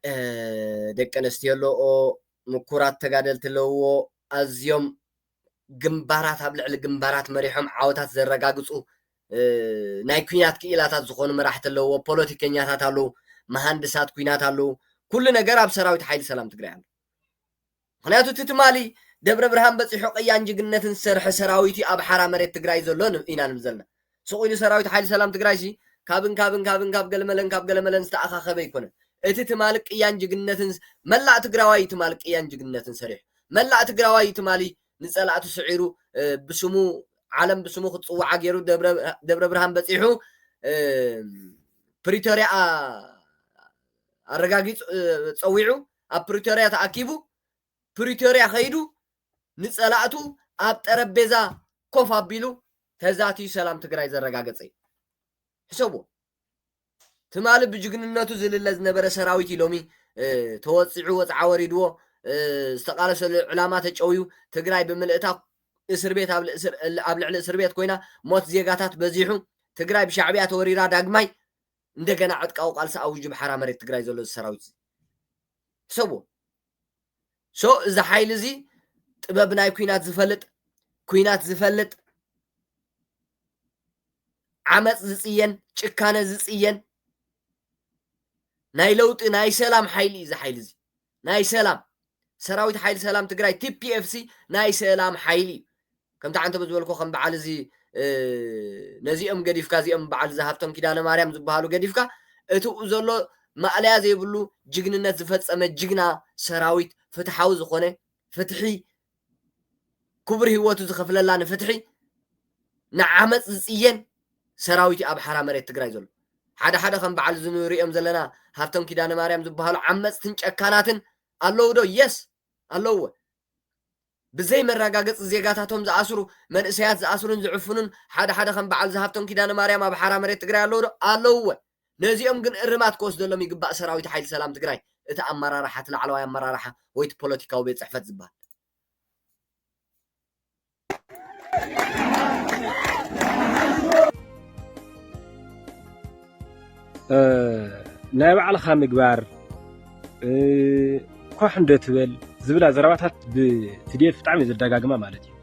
ደቂ ኣንስትዮ ኣለዎ ምኩራት ተጋደልቲ ኣለዎ ኣዝዮም ግንባራት ኣብ ልዕሊ ግንባራት መሪሖም ዓወታት ዘረጋግፁ ናይ ኩናት ክኢላታት ዝኾኑ መራሕቲ ኣለዎ ፖለቲከኛታት ኣለዉ መሃንድሳት ኩናት ኣለዉ ኩሉ ነገር ኣብ ሰራዊት ሓይሊ ሰላም ትግራይ ኣሎ ምክንያቱ እቲ ትማሊ ደብረ ብርሃን በፂሑ ቅያን ጅግነትን ዝሰርሐ ሰራዊት ኣብ ሓራ መሬት ትግራይ ዘሎ ኢና ንብል ዘለና ስቑኢሉ ሰራዊት ሓይሊ ሰላም ትግራይ ካብ ገለመለን ዝተኣኻኸበ ይኮነ እቲ ትማሊ ቅያን ጅግነትን መላእ ትግራዋይ ትማሊ ቅያን ጅግነትን ሰሪሑ መላእ ትግራዋይ ትማሊ ንፀላእቱ ስዒሩ ብስሙ ዓለም ብስሙ ክፅዋዓ ገይሩ ደብረ ብርሃን በፂሑ ፕሪቶሪያ ኣረጋጊፁ ፀዊዑ ኣብ ፕሪቶሪያ ተኣኪቡ ፕሪቶሪያ ኸይዱ ንፀላእቱ ኣብ ጠረጴዛ ኮፍ ኣቢሉ ተዛትዩ ሰላም ትግራይ ዘረጋገፀ እዩ ሕሰቦ ትማሊ ብጅግንነቱ ዝልለ ዝነበረ ሰራዊት ሎሚ ተወፂዑ ወፅዓ ወሪድዎ ዝተቃለሰሉ ዕላማ ተጨውዩ ትግራይ ብምልእታ እስር ቤት ኣብ ልዕሊ እስር ቤት ኮይና ሞት ዜጋታት በዚሑ ትግራይ ብሻዕብያ ተወሪራ ዳግማይ እንደገና ዕጥቃዊ ቃልሲ ኣውጁ ብሓራ መሬት ትግራይ ዘሎ ሰራዊት ሕሰቦ እዚ ሓይሊ እዚ ጥበብ ናይ ኩናት ዝፈልጥ ዓመፅ ዝፅየን ጭካነ ዝፅየን ናይ ለውጢ ናይ ሰላም ሓይሊ እዚ ሓይሊ እዚ ናይ ሰላም ሰራዊት ሓይሊ ሰላም ትግራይ TPFC ናይ ሰላም ሓይሊ ከምታ ዓንተ በዝበልኮ ከም በዓል እዚ ነዚኦም ገዲፍካ እዚኦም በዓል ዝሃብቶም ኪዳነ ማርያም ዝበሃሉ ገዲፍካ እቲ ዘሎ ማዕለያ ዘይብሉ ጅግንነት ዝፈፀመ ጅግና ሰራዊት ፍትሓዊ ዝኾነ ፍትሒ ክቡር ሂወቱ ዝኸፍለላ ንፍትሒ ንዓመፅ ዝፅየን ሰራዊት ኣብ ሓራ መሬት ትግራይ ዘሎ ሓደ ከም በዓል ዝንሪኦም ዘለና ሃብቶም ኪዳነ ማርያም ዝበሃሉ ዓመፅትን ጨካናትን ኣለዉ ዶ የስ ኣለዎ ብዘይ መረጋገፂ ዜጋታቶም ዝኣስሩ መንእሰያት ዝኣስሩን ዝዕፍኑን ሓደ ከም በዓል ዝሃብቶም ኪዳነ ማርያም ኣብ ሓራ መሬት ትግራይ ኣለዉ ዶ ኣለዎ ነዚኦም ግን እርማት ክወስደሎም ይግባእ ሰራዊት ሓይሊ ሰላም ትግራይ እቲ ኣመራርሓ እቲ ላዕለዋይ ኣመራርሓ ወይ እቲ ፖለቲካዊ ቤት ፅሕፈት ዝበሃል ናይ ባዕልኻ ምግባር ኮሕ እንደትበል ዝብላ ዘረባታት ብትዴፍ ብጣዕሚ ዘደጋግማ ማለት እዩ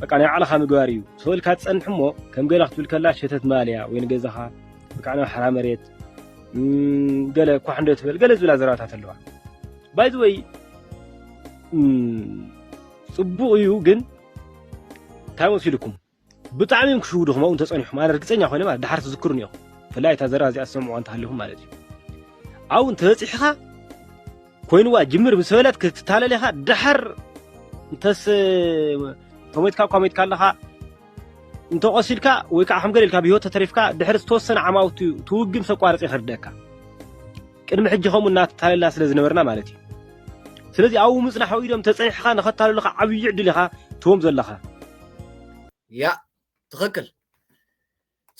በቃ ናይ ባዕልኻ ምግባር እዩ ሰውልካ ትፀንሕ እሞ ከም ገለ ክትብል ከላ ሸተት ማልያ ወይ ንገዛኻ በቃ ናይ ሓራ መሬት ገለ ኮሕ እንደትበል ገለ ዝብላ ዘረባታት ኣለዋ ባይ ዘ ወይ ፅቡቕ እዩ ግን እንታይ ወሲልኩም ብጣዕሚ ክሽውድኹም እውን ተፀኒሑም ኣነ ርግፀኛ ኮይነ ማለት ድሓር ትዝክሩን ኢኹም ፍላይ እታ ዘረባ እዚኣ ዝሰምዕዋ እንተሃለኹም ማለት እዩ ኣብኡ እንተበፂሕኻ ኮይኑዋ ጅምር ምስ በለት ክትታለል ኢኻ ድሓር እንተስ ተሞትካ ኣለኻ እንተቆሲልካ ወይ ከዓ ከም ገሌልካ ብሂወት ተተሪፍካ ድሕሪ ዝተወሰነ ዓማውቲ ትውግም ሰቋርፂ ይኽርደካ ቅድሚ ሕጂ ከምኡ እናተታለልና ስለ ዝነበርና ማለት እዩ ስለዚ ኣብኡ ምፅናሕ ኢዶም ተፀኒሕኻ ንኸታለሉኻ ዓብዪ ዕድል ኢኻ ትቦም ዘለኻ ያ ትኽክል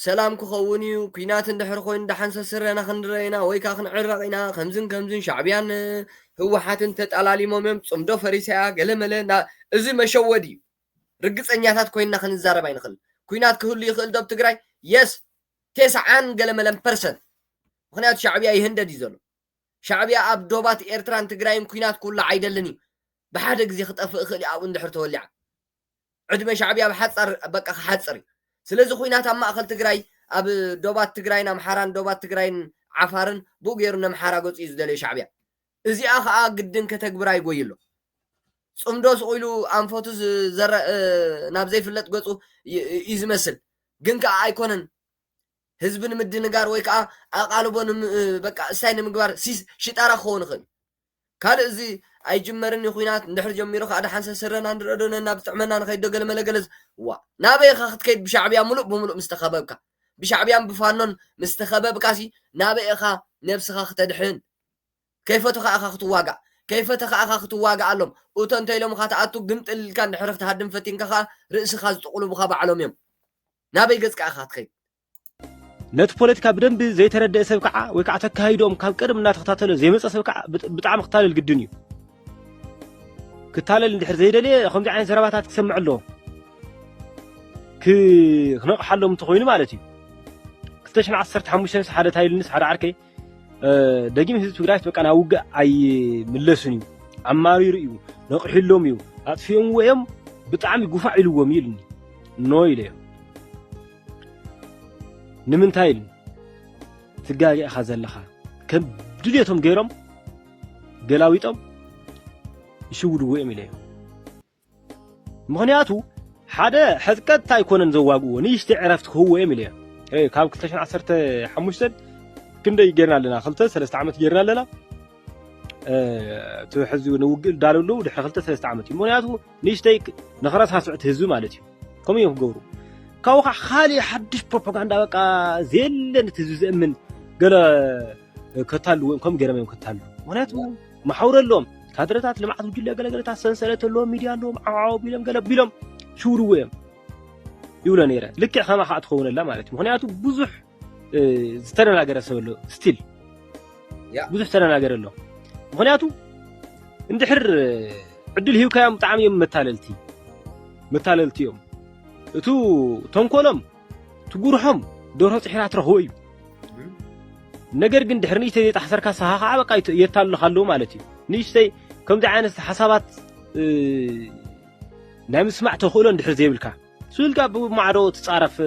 ሰላም ክኸውን እዩ ኩናት እንድሕር ኮይኑ ዳሓንሰ ስረና ክንረአና ወይ ከዓ ክንዕረቕ ኢና ከምዝን ሻዕብያን ህወሓትን ተጣላሊሞም እዮም ፅምዶ ፈሪስያ ገለመለ እዚ መሸወዲ እዩ ርግፀኛታት ኮይንና ክንዛረብ ኣይንኽእል ኩናት ክህሉ ይኽእል ዶ ትግራይ የስ 90 ገለመለን % ምክንያቱ ሻዕብያ ይህንደድ እዩ ዘሎ ሻዕብያ ኣብ ዶባት ኤርትራን ትግራይን ኩናት ኩሉ አይደለን እዩ ብሓደ ግዜ ክጠፍእ እኽእል ኣብኡ እንድሕር ተወሊዓ ዕድመ ሻዕብያ ብሓፃር በቃ ክሓፅር እዩ ስለዚ ኩናት ኣብ ማእኸል ትግራይ ኣብ ዶባት ትግራይን ኣምሓራን ዶባት ትግራይን ዓፋርን ብኡ ገይሩ ነምሓራ ገፁ እዩ ዝደለየ ሻዕብያ እዚኣ ከዓ ግድን ከተግብራ ይጎይሎ ፅምዶ ስቑኢሉ ኣንፈቱ ናብ ዘይፍለጥ ገፁ እዩ ዝመስል ግን ከዓ ኣይኮነን ህዝቢ ንምድንጋር ወይ ከዓ ኣቓልቦ በቃ እሳይ ንምግባር ሽጣራ ክኸውን ይኽእል ካልእ እዚ ኣይጅመርን ኩናት እንድሕር ጀሚሩ ከዓ ዳሓንሰ ስረና ንረዶነ ናብ ጥዕመና ንኸይዶ ገለመለገለዝ ዋ ናበይኻ ክትከይድ ብሻዕብያ ሙሉእ ብምሉእ ምስተኸበብካ ብሻዕብያን ብፋኖን ምስተኸበብካሲ ናበይኻ ነብስኻ ክተድሕን ከይፈትኻ ኢኻ ክትዋጋእ ከይፈትኻ ኢኻ ክትዋጋእ ኣሎም እቶ እንተኢሎም ካ ተኣቱ ግምጥልልካ እንድሕር ክትሃድም ፈቲንካ ከዓ ርእስኻ ዝጥቕሉብካ ባዕሎም እዮም ናበይ ገፅካ ኢኻ ክትከይድ ነቲ ፖለቲካ ብደንቢ ዘይተረድአ ሰብ ከዓ ወይ ከዓ ተካሂዶም ካብ ቀደም እናተኸታተለ ዘይመፀ ሰብ ከዓ ብጣዕሚ ክታለል ግድን እዩ ክታለል እንድሕር ዘይደልየ ከምዚ ዓይነት ዘረባታት ክሰምዕ ኣለዎ ክነቕሓሎም እንተኮይኑ ማለት እዩ 2015 ሓደ ታይልንስ ሓደ ዓርከይ دقيم هذا تقرأت بقى أنا أوجع أي ملسني عماري رأيو نقحلهم يو أطفيهم ويم بتعمل جفاع الوميلني نويله نمن تايل تجاي أخذ اللخا كم دليتهم جيرم جلاويتهم يشودوا ويميله مغنياتو حدا حذكت تايكون نزواجو نيش تعرفت هو يميله إيه كاب كتشن عصرت حمشتن كندا يجرنا لنا خلته 3 عامات يجرنا لنا تحزو نوقل دارو له دحر خلته 3 عامات مغنياتو نيش تايك نخرسها سعت هزو مالتي كم يوم جورو كاوخا خالي حدش بروباغندا بقى زين تزوز من قال كتالو كم جرمهم كتالو مغنياتو ما حور لهم كادرات لمعت وجل قال سنسلت لهم ميديا لهم عاو بيلم قال بيلم شورو ويم يولا نيره لك خما خا تخون لا معناته مغنياتو بزح ዝተናገረ ሰብ ኣሎ ስቲል ብዙሕ ዝተናገረ ኣሎ ምክንያቱ እንድሕር ዕድል ሂብካዮም ብጣዕሚ እዮም መታለልቲ እዮም እቱ ተንኮሎም ትጉርሖም ደርሆ ፅሒራ ትረኽቦ እዩ ነገር ግን ድሕር ንእሽተይ ተሓሰርካ ሰሃ ከዓ በቃ የታልኻለዉ ማለት እዩ ንእሽተይ ከምዚ ዓይነት ሓሳባት ናይ ምስማዕ ተኽእሎ እንድሕር ዘይብልካ ስልካ ብማዕዶ ትፃረፍ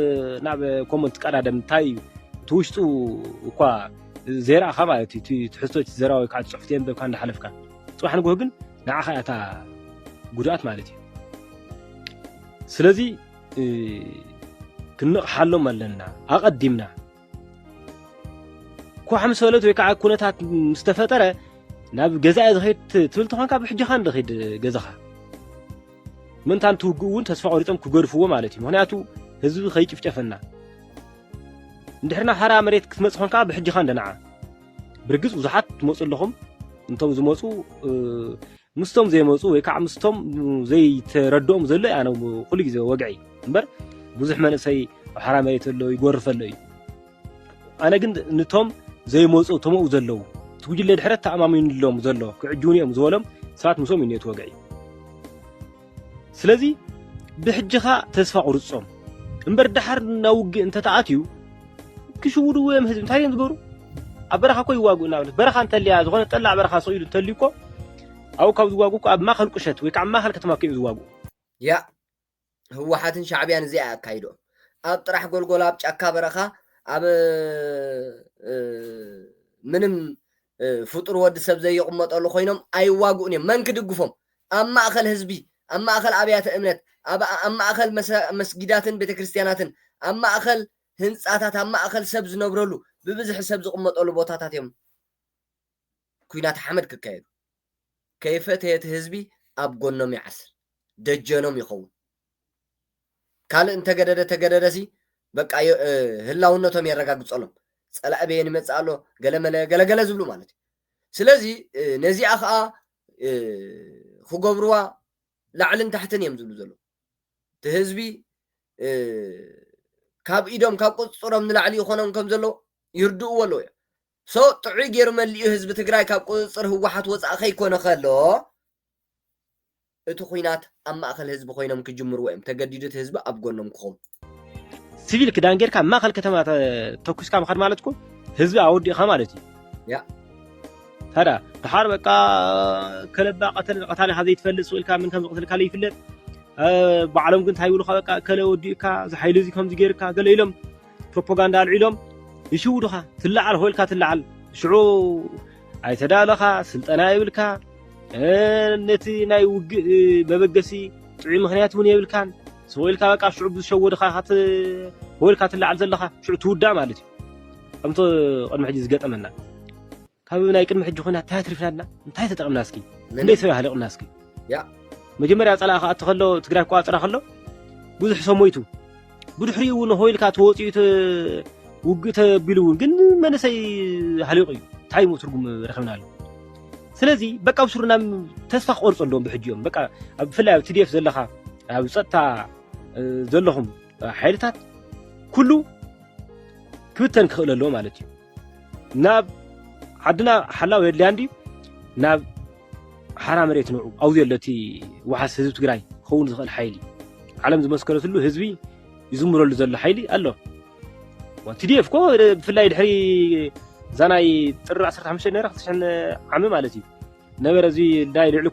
ናብ ኮመንት ቀዳደም እንታይ እዩ توشتو وكا زرع خمالتي تحسوي تزرعوا كعد صحفتين بكان حلفك صح نقول جن نعخا أتا جودات مالتي سلزي كنا حلو مالنا أقدمنا كو حمس ولد ويكع كونتها مستفترة ناب جزاء ذهيت تلتقان كاب حجة خان ذهيت جزاها من تان توجون تسفع وريتم كجرفوا مالتي مهنياتو هزو خيج فتفنا ندحرنا حرا مريت كتمصحون كا بحجي خان دنعا برغز وزحات تمصو لهم انتم زمصو مستم زي مصو ወይ ከዓ مستم زي تردوم زله انا كل غزي وقعي امبر بزح منسي حرا مريت له يغرفله انا ግን نتم زي مصو تمو زلو تجي له دحرت تامامين لهم زلو كعجونيهم زولم ساعات مسوم ينيت وقعي ስለዚህ بحجخا تسفع ورصوم امبر دحر نوق انت تاعتيو كشودو ويم هزم تاين زغورو ابرخا كوي واغو نابل برخا انت اللي زغون طلع برخا سويدو تليكو او كاب زواغو اب ما خلق قشت وي كعم ما خلق تماكي زواغو يا هو حاتن شعبيان زي اكايدو اب طرح غلغولا اب ጫካ برخا اب منم فطر ود سب زي يقمطلو خوينم اي واغوني من كدغفهم اما اخل حزبي اما اخل ابيات امنت اما اخل مسجداتن بيتكريستياناتن اما اخل هنصاتات اما اخل سب زنبرلو ببزح سب زقمطلو بوتاتات يم كوينات حمد ككايد كيفت هيت حزبي اب غنوم يعسل دجنوم يخون قال انت تجددسي بقى هلاونتهم يرغاغصلهم صلا بين يمصالو ገለገለ ዝብሉ ማለት ስለዚ ነዚ አኻ خغبروا ላዕልን ታሕትን እዮም ዝብሉ ዘሎ ተህዝቢ ካብ ኢዶም ካብ ቁጽሮም ንላዕሊ ይኾኖም ከም ዘሎ ይርድኡ ወሎ ሶ ጥዑይ ገይሩ መልዩ ህዝቢ ትግራይ ካብ ቁጽር ህወሓት ወፃእ ከይኮነ ከሎ እቲ ኩናት ኣብ ማእከል ህዝቢ ኮይኖም ክጅምሩ እዮም ተገዲዱት ህዝቢ ኣብ ጎኖም ክኾም ሲቪል ክዳን ጌርካ ማእከል ከተማ ተኩስካ ምኻድ ማለትኩ ህዝቢ ኣውዲኻ ማለት እዩ ያ ታዲያ ድሓር በቃ ከለባ ቀታሊ ኸዘይ ትፈልጥ ስኡልካ ምን ከም ዝቅትልካ ይፍለጥ بعلم كنت هايولو خلقا كلا وديكا زحيل زي كم زجيركا قال لهم بروباغندا العلوم يشودوها تلعل هولكا تلعل شعو اي تدالخا سلطنا يبلكا نتي ناي ببغسي طعي مخنيات ون يبلكان سويلكا بقى شعب شودخا هات هولكا تلعل زلخا شعو تودا مالتي امت قد محجز قطمنا كاب ناي قد محج خونا تاترفنا انتي تطقمناسكي ليه سوي هلقناسكي يا مجمريا صلاخ اتخلو تግራይ ቋጽራ خلو ብዙሕ ሰሞይቱ ብድሕሪኡ ነው ሆይልካ ተወጪት ውግተ ቢሉን ግን መንሰይ ሃሊቁ ታይሙ ትርጉም ረኸብናል ስለዚ በቃ ብሱርና ተስፋ ቆርጾ እንደም ብሕጂዮም በቃ ኣብ ፍላይ ኣብ TDF ዘለኻ ኣብ ጸጥታ ዘለኹም ሓይልታት ኩሉ ክብተን ክኽእለሎ ማለት እዩ ናብ ዓድና ሓላው የድልያንዲ ናብ حرام مريت نوع أو ذي التي وحس هزب تجراي خون زخل حيلي علم زمسكرت له هزبي يزمر له زل حيلي قال له وتديف كو في الليل حري زاناي ጥር 15 ነራ ክተሽን ዓመ ማለት እዩ ነበረ እዚ ዳይ ልዕሊ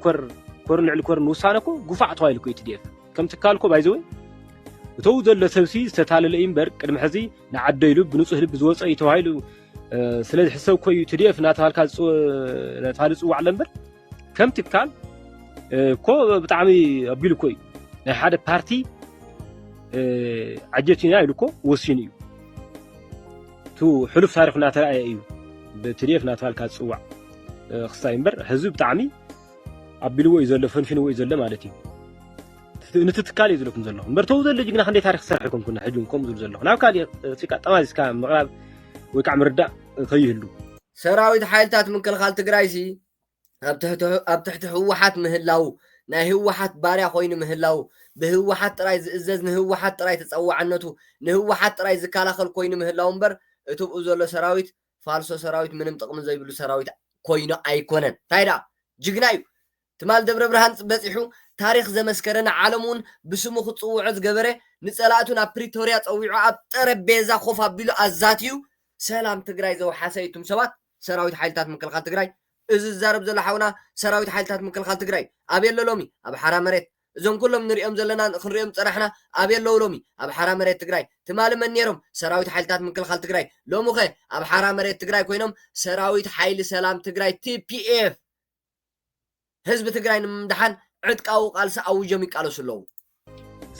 ልዕሊ ኮር ንውሳነኮ ጉፋዕ ተዋይልኩ TDF ከም ትካልኮ ባይዘወይ እተው ዘሎ ሰብሲ ዝተታለለ እምበር ቅድሚ ሕዚ ንዓደይሉ ብንጹህ ልብ ዝወፀ ይተዋይሉ ስለዚህ ሕሰብ ኮዩ TDF ናታልካ ናታል ጽዋዕ ለምበር ከም ትካል ኮ ብጣዕሚ ኣቢሉ ኮይ ናይ ሓደ ፓርቲ ዓጀቲና ኢሉኮ ወሲኑ እዩ ቱ ሕሉፍ ታሪኽ ናተራእየ እዩ ብTDF ናታልካ ጽዋዕ خصاي امبر حزب بتاعمي ابيلو يزله فنفنو يزله مالتي نتتكال يزلكم زله امبر تو زله جنا خندي تاريخ سرحكم كنا حجونكم زله ناب كالي سيكا طماز كا مغرب ويكع مردا خيهلو سراويت حالتات من كلخال تግራይሲ ኣብ ትሕቲ ህወሓት ምህላው ናይ ህወሓት ባርያ ኮይኑ ምህላው ብህወሓት ጥራይ ዝእዘዝ ንህወሓት ጥራይ ተጸዋዕነቱ ንህወሓት ጥራይ ዝካላኸል ኮይኑ ምህላው امبر እቱብ ዘሎ ሰራዊት ፋልሶ ሰራዊት ምንም ጥቅም ዘይብሉ ሰራዊት ኮይኑ ኣይኮነን ታይዳ ጅግናዩ ትማል ደብረ ብርሃን በጽሑ ታሪኽ ዘመስከረና ዓለሙን ብስሙ ክጽውዕ ዝገበረ ንጸላእቱን ኣብ ፕሪቶሪያ ጸዊዑ ኣብ ጠረጴዛ ኮፍ ኣቢሉ ኣዛትዩ ሰላም ትግራይ ዘውሓሰይቱም ሰባት ሰራዊት ሓይልታት ምክልኻል ትግራይ እዚ ዛረብ ዘላ ሓውና ሰራዊት ሓይልታት ምክልኻል ትግራይ ኣበየሎ ሎሚ ኣብ ሓራ መሬት እዞም ኩሎም ንሪኦም ዘለና ክንሪኦም ፀናሕና ኣበየሎ ሎሚ ኣብ ሓራ መሬት ትግራይ ትማል መን ነይሮም ሰራዊት ሓይልታት ምክልኻል ትግራይ ሎሚ ኸ ኣብ ሓራ መሬት ትግራይ ኮይኖም ሰራዊት ሓይሊ ሰላም ትግራይ TPF ህዝቢ ትግራይ ንምምድሓን ዕጥቃዊ ቃልሲ ኣውጆም ይቃለሱ ኣለዉ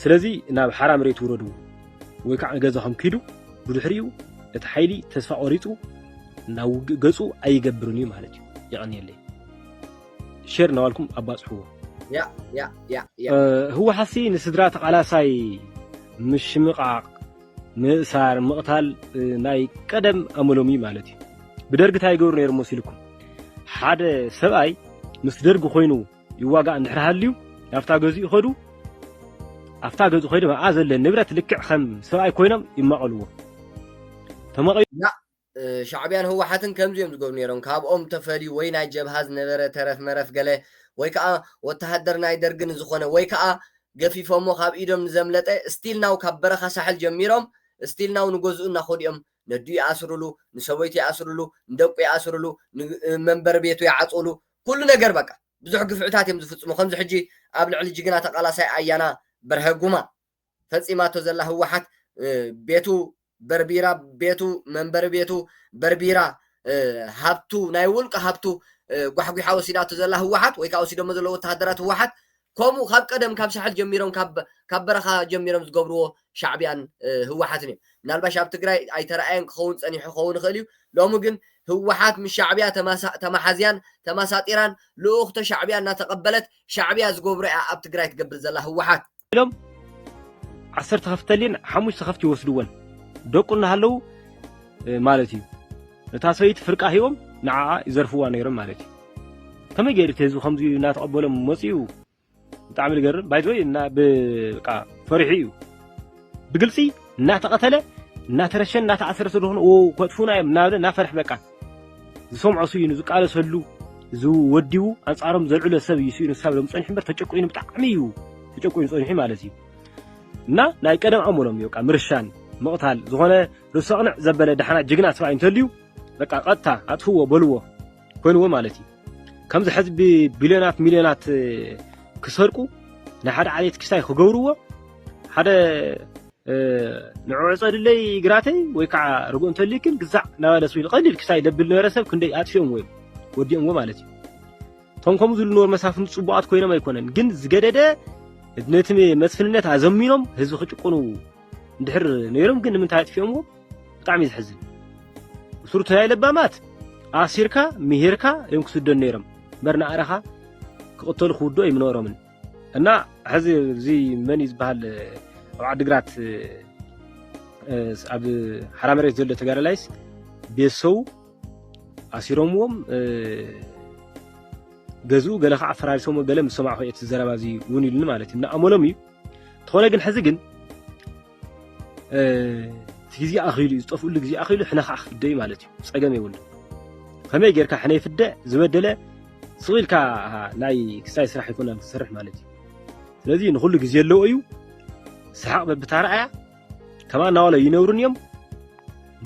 ስለዚ ናብ ሓራ መሬት ውረዱ ወይ ከዓ ገዛኹም ኪዱ ብድሕሪኡ እቲ ሓይሊ ተስፋ ቆሪፁ ናብ ገጹ ኣይገብርን እዩ ማለት እዩ ይቕንየለይ ሼር ናባልኩም ኣባፅሕዎ هو حسي نسدرا تقالاساي مش مقاق مأسار مقتال ناي قدم أملومي مالتي بدرج تايجور نير موسيلكم حدا سبعي مسدرج خوينو يواجع نحرهاليو أفتاجزي خدو أفتاجزي خدو ما عازل النبرة لكع خم سبعي كوينم يمقلوه تمام لا شعبيان هو حتى كم زيهم تقول نيرون كاب تفري وين جبهاز نبرة ترف مرف قاله ويكا وتهدرنا يدرجن زخونه ويكا قفي فمو خاب إيدهم زملته ستيل ناو كبرخا ساحل جميرهم ستيل ناو نجوزنا خديهم ندي أسرلو نسويتي أسرلو ندقي أسرلو منبر بيتو يعطولو كل نجر بقى بزح قفعتات يمزفت مخمز حجي قبل على جيجنا تقلا ساي أيانا برهجوما فتصيما تزله هو حت بيتو بربيرا بيتو منبر بيتو بربيرا هابتو نايولك هابتو غحغي حوسيداتو زلا هوحات ወይ ካው ሲደም ዘሎ ወታደራት ህወሓት ከምኡ ካብ ቀደም ካብ ሻሕል ጀሚሮም ካብ በረኻ ጀሚሮም ዝገብርዎ ሻዕብያን ህወሓትን እዮም ምናልባሽ ኣብ ትግራይ ኣይተረኣየን ክኸውን ጸኒሑ ክኸውን ይኽእል እዩ ሎሚ ግን ህወሓት ምስ ሻዕብያ ተማሓዝያን ተማሳጢራን ልኡኽተ ሻዕብያ እናተቐበለት ሻዕብያ ዝገብሮ ኣብ ትግራይ ትገብር ዘላ ህወሓት ኢሎም 10 ከፍተልን 5 ከፍቲ ይወስድዎን ደቁና ሃለው ማለት እዩ እታ ሰበይቲ ፍርቃ ሂቦም نعا يزرفوا نيرم مالتي كما جيري تهزو خمزي نا تقبلهم مصيو تعمل جرب بايزوي نا بقى فرحيو بقلسي نا تقتله نا ترشن نا تعسر سلون او كتفونا نا فرح بقى سمعوا سينو زو قالو سلو زو وديو انصارم زلعله سب يسينو سابلم صنح بر تጨቆይኑ بتعميو تጨቆይኑ صنحي مالتي نا ناي قدم امولم يوقع مرشان مقتال زغونه رسقنع زبله دحنا جغنا سبا انتليو بقى قطع أطفوه بلوه كونه مالتي كم زحز ببليونات مليونات كسرقوا نحد عليه كساي خجوروه هذا نعوز اللي يقراتي ويكع رجون تليكن جزع نوال سويل قليل كساي دبل نرسب كندي أطفيهم وين وديهم مالتي تونكم ذو النور مسافة صباط كوينا ما يكونن جن زجدة نتمي مسفلنات عزمينهم هزو خشقونو ندحر نيرم جن من تعرف فيهم طعم يحزن سورة هاي لبامات آسيركا مهيركا يمكن سدون نيرم برنا أرخا قطول خودو يمنورو من أنا هذي زي من يزبهال بعد قرات أب حرام رئيس دولة تجار لايس بيسو آسيروموم جزو قال خا فرارسوم قال مسمع هي تزربازي وني لنا مالتي إن أمولمي تخونا جن حزقن تيجي أخيلي يطفوا لك زي أخيلي إحنا خاخ الدي مالتي صقم يقول فما يجرك حنا في الداء زودله صغير كا لاي كسايس راح يكون مسرح مالتي الذي نقول لك زي اللو أيو سحق بترعى كمان ناولا ينورون يوم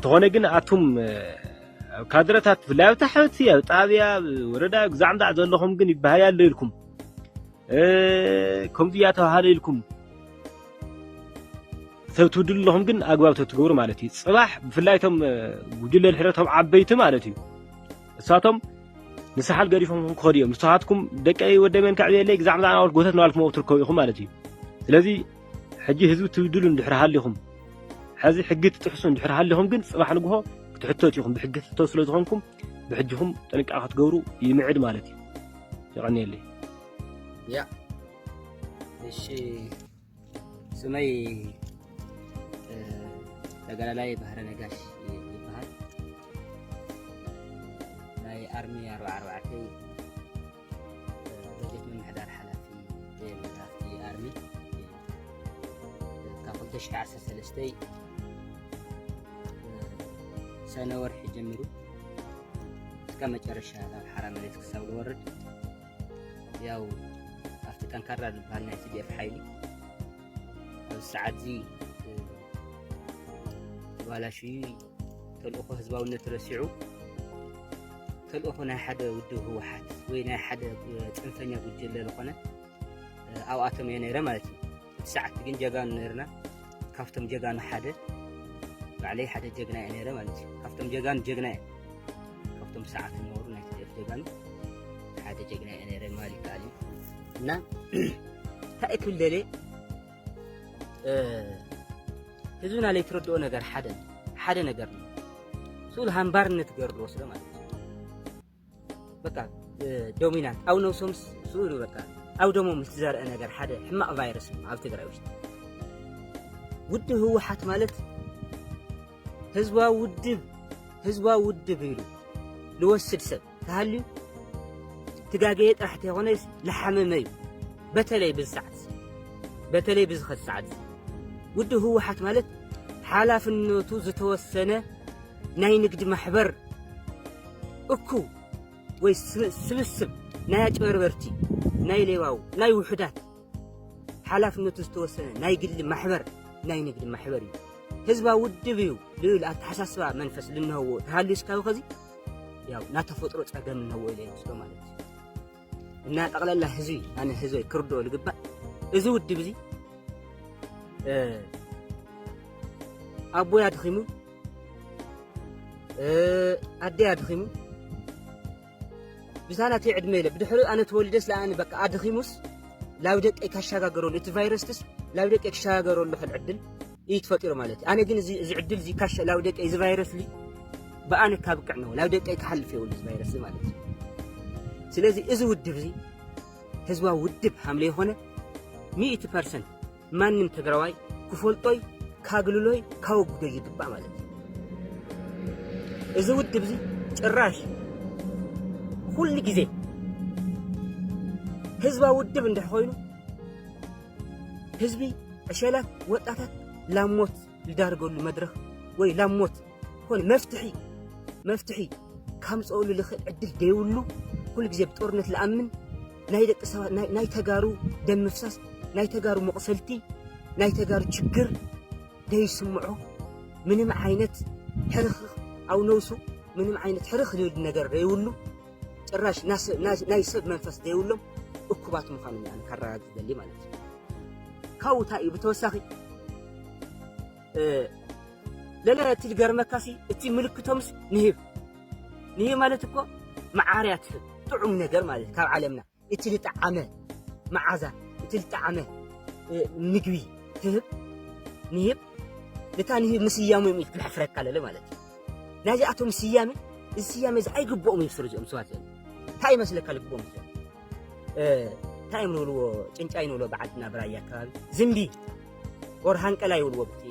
تغنى جن أتوم كادرتات لا تحت يا طابيا وردا زعمدا ዘለኹም ግን ይባሃያል ኢልኩም ኮምዚያ ተባሃለ ኢልኩም ተውትድልኹም ግን አግባብ ተትገብሩ ማለት እዩ ጽባሕ ብፍላይቶም ጉጅለ ልሕረቶም ዓበይቲ ማለት እዩ እሳቶም ንሳሓል ገሪፎም ክኸዲዮም ንሳሓትኩም ደቀይ ወደመን ከዕብየለይ ግዛዕምዳ ናወል ጎተት ናልኩም ወትርከው ኢኹም ማለት እዩ ስለዚ ሕጂ ህዝቢ ትብድሉ እንድሕር ሃሊኹም ሕዚ ሕጊ ትጥሕሱ እንድሕር ሃሊኹም ግን ጽባሕ ንግሆ ክትሕተት ኢኹም ብሕጊ ትሕተቱ ስለ ዝኾንኩም ብሕጅኹም ጥንቃቐ ክትገብሩ ይምዕድ ማለት እዩ ይቐኒየለይ ያ እሺ ስመይ ተገላላይ ባህረ ነጋሽ ይባሃል ናይ አርሚ 44 በጀት ምምሕዳር ሓላፊ የመራሕቲ አርሚ ካብ 2013 ሰነ ወርሒ ጀሚሩ እስከ መጨረሻ ናብ ሓራ መሬት ክሳብ ዝወርድ ያው ኣብቲ ጠንካራ ዝበሃል ናይ TDF ሓይሊ ኣብ ሰዓት እዚ ባላሽ ተልእኾ ህዝባውነት ረሲዑ ተልእኾ ናይ ሓደ ውድብ ህወሓት ወይ ናይ ሓደ ፅንፈኛ ጉጅለ ዝኾነ ኣብኣቶም እየ ነይረ ማለት እዩ እቲ ሰዓት ግን ጀጋኑ ነርና ካብቶም ጀጋኑ ሓደ ባዕለይ ሓደ ጀግና እየ ነይረ ማለት እዩ ካብቶም ጀጋኑ ጀግና እየ ካብቶም ሰዓት ነበሩ ናይ TDF ጀጋኑ ሓደ ጀግና እየ ነይረ ማለት ይከኣል እዩ እና እንታይ ክብል ደልየ ህዝብና ላይ ትረድኦ ነገር ሓደ ነገር ነው ሱል ሃምባርነት ገርዶ ወስደ ማለት ነው በቃ ዶሚናንት አው ነው ሶምስ ሱል በቃ አው ደሞ ምትዘርአ ነገር ሓደ ሕማቅ ቫይረስ ነው ኣብ ትግራይ ውሽጥ ውድ ህወሓት ማለት ህዝባ ውድብ ይሉ ልወስድ ሰብ ተሃልዩ ትጋገየ ጥራሕቲ የሆነስ ለሐመመ እዩ በተለይ ብዝኸት ሰዓት ውድ ህወሓት ማለት ሓላፍነቱ ዝተወሰነ ናይ ንግዲ ማሕበር እኩ ወይ ስብስብ ናይ አጭበርበርቲ ናይ ሌባው ናይ ውሕዳት ሓላፍነቱ ዝተወሰነ ናይ ግሊ ማሕበር ናይ ንግዲ ማሕበር እዩ ህዝባ ውድብ እዩ ልብል ኣተሓሳስባ መንፈስ ልንህዎ ተሃልዩስ ካብ ከዚ ያው ናተፈጥሮ ፀገም እንህዎ ኢለ ይወስዶ ማለት እዩ እና ጠቕላላ ህዝቢ ኣነ ህዝቢ ክርድኦ ልግባእ እዚ ውድብ እዚ አቦይ አድኺሙ አደይ አድኺሙ ብዛናት ዕድመ ኢለ ብድሕሪ ኣነ ተወሊደስ ለኣነ በቃ አድኺሙስ ላብ ደቀይ ካሻጋገረሉ እቲ ቫይረስስ ላብ ደቀይ ክሻጋገረሉ ዕድል ይትፈጥሩ ማለት እዩ ኣነ ግን እዚ ዕድል እዚ ካሻ ላብ ደቀይ እዚ ቫይረስ ሊ በኣነ ካብቅዕ ነው ላብ ደቀይ ክሓልፍ ይውል እዚ ቫይረስ ማለት እዩ ስለዚ እዚ ውድብ እዚ ህዝባ ውድብ ሓምለ የሆነ 100% ማንም ትግራዋይ ክፈልጦይ ካግልሎይ ካወግዶ ይግባእ ማለት እዩ እዚ ውድብ እዚ ጭራሽ ኩሉ ግዜ ህዝባ ውድብ እንደኾይኑ ህዝቢ ዕሸላት ወጣታት ላሞት ልዳርገሉ መድረኽ ወይ ላሞት ኮነ መፍትሒ ካምፀሉ ልኽእል ዕድል ደይብሉ ኩሉ ግዜ ብጦርነት ለኣምን ናይ ደቂ ሰባት ናይ ተጋሩ ደም ምፍሳስ ናይ ተጋሩ መቕሰልቲ ናይ ተጋሩ ችግር ደይስምዖ ምንም ዓይነት ሕርኽ ኣው ነውሱ ምንም ዓይነት ሕርኽ ልብል ነገር ደይብሉ ጭራሽ ናይ ሰብ መንፈስ ደይብሎም እኩባት ምዃኖም ኣነ ካረጋግፅ ደሊ ማለት እዩ ካብኡ እንታይ እዩ ብተወሳኺ ለለ እቲ ዝገርመካሲ እቲ ምልክቶምስ ንህብ ማለት እኮ መዓርያ ትህብ ጥዑም ነገር ማለት ካብ ዓለምና እቲ ልጣዓመ መዓዛ እቲ ልጣዓመ ምግቢ ትህብ ንህብ ለታ ንህብ ምስያሙ የሚል ክሕፍረካ ለለ ማለት እዩ ናዚኣቶም ስያሜ እዚ ስያሜ እዚ ኣይግብኦም ይፍር እዚኦም ሰባት ዘለ እንታይ ይመስለካ ልግብኦም እዚኦም እንታይ ንብልዎ ጭንጫ ይንብሎ በዓድና ብራያ ኣከባቢ ዝንቢ ወር ሃንቀላ ይብልዎ ብቲ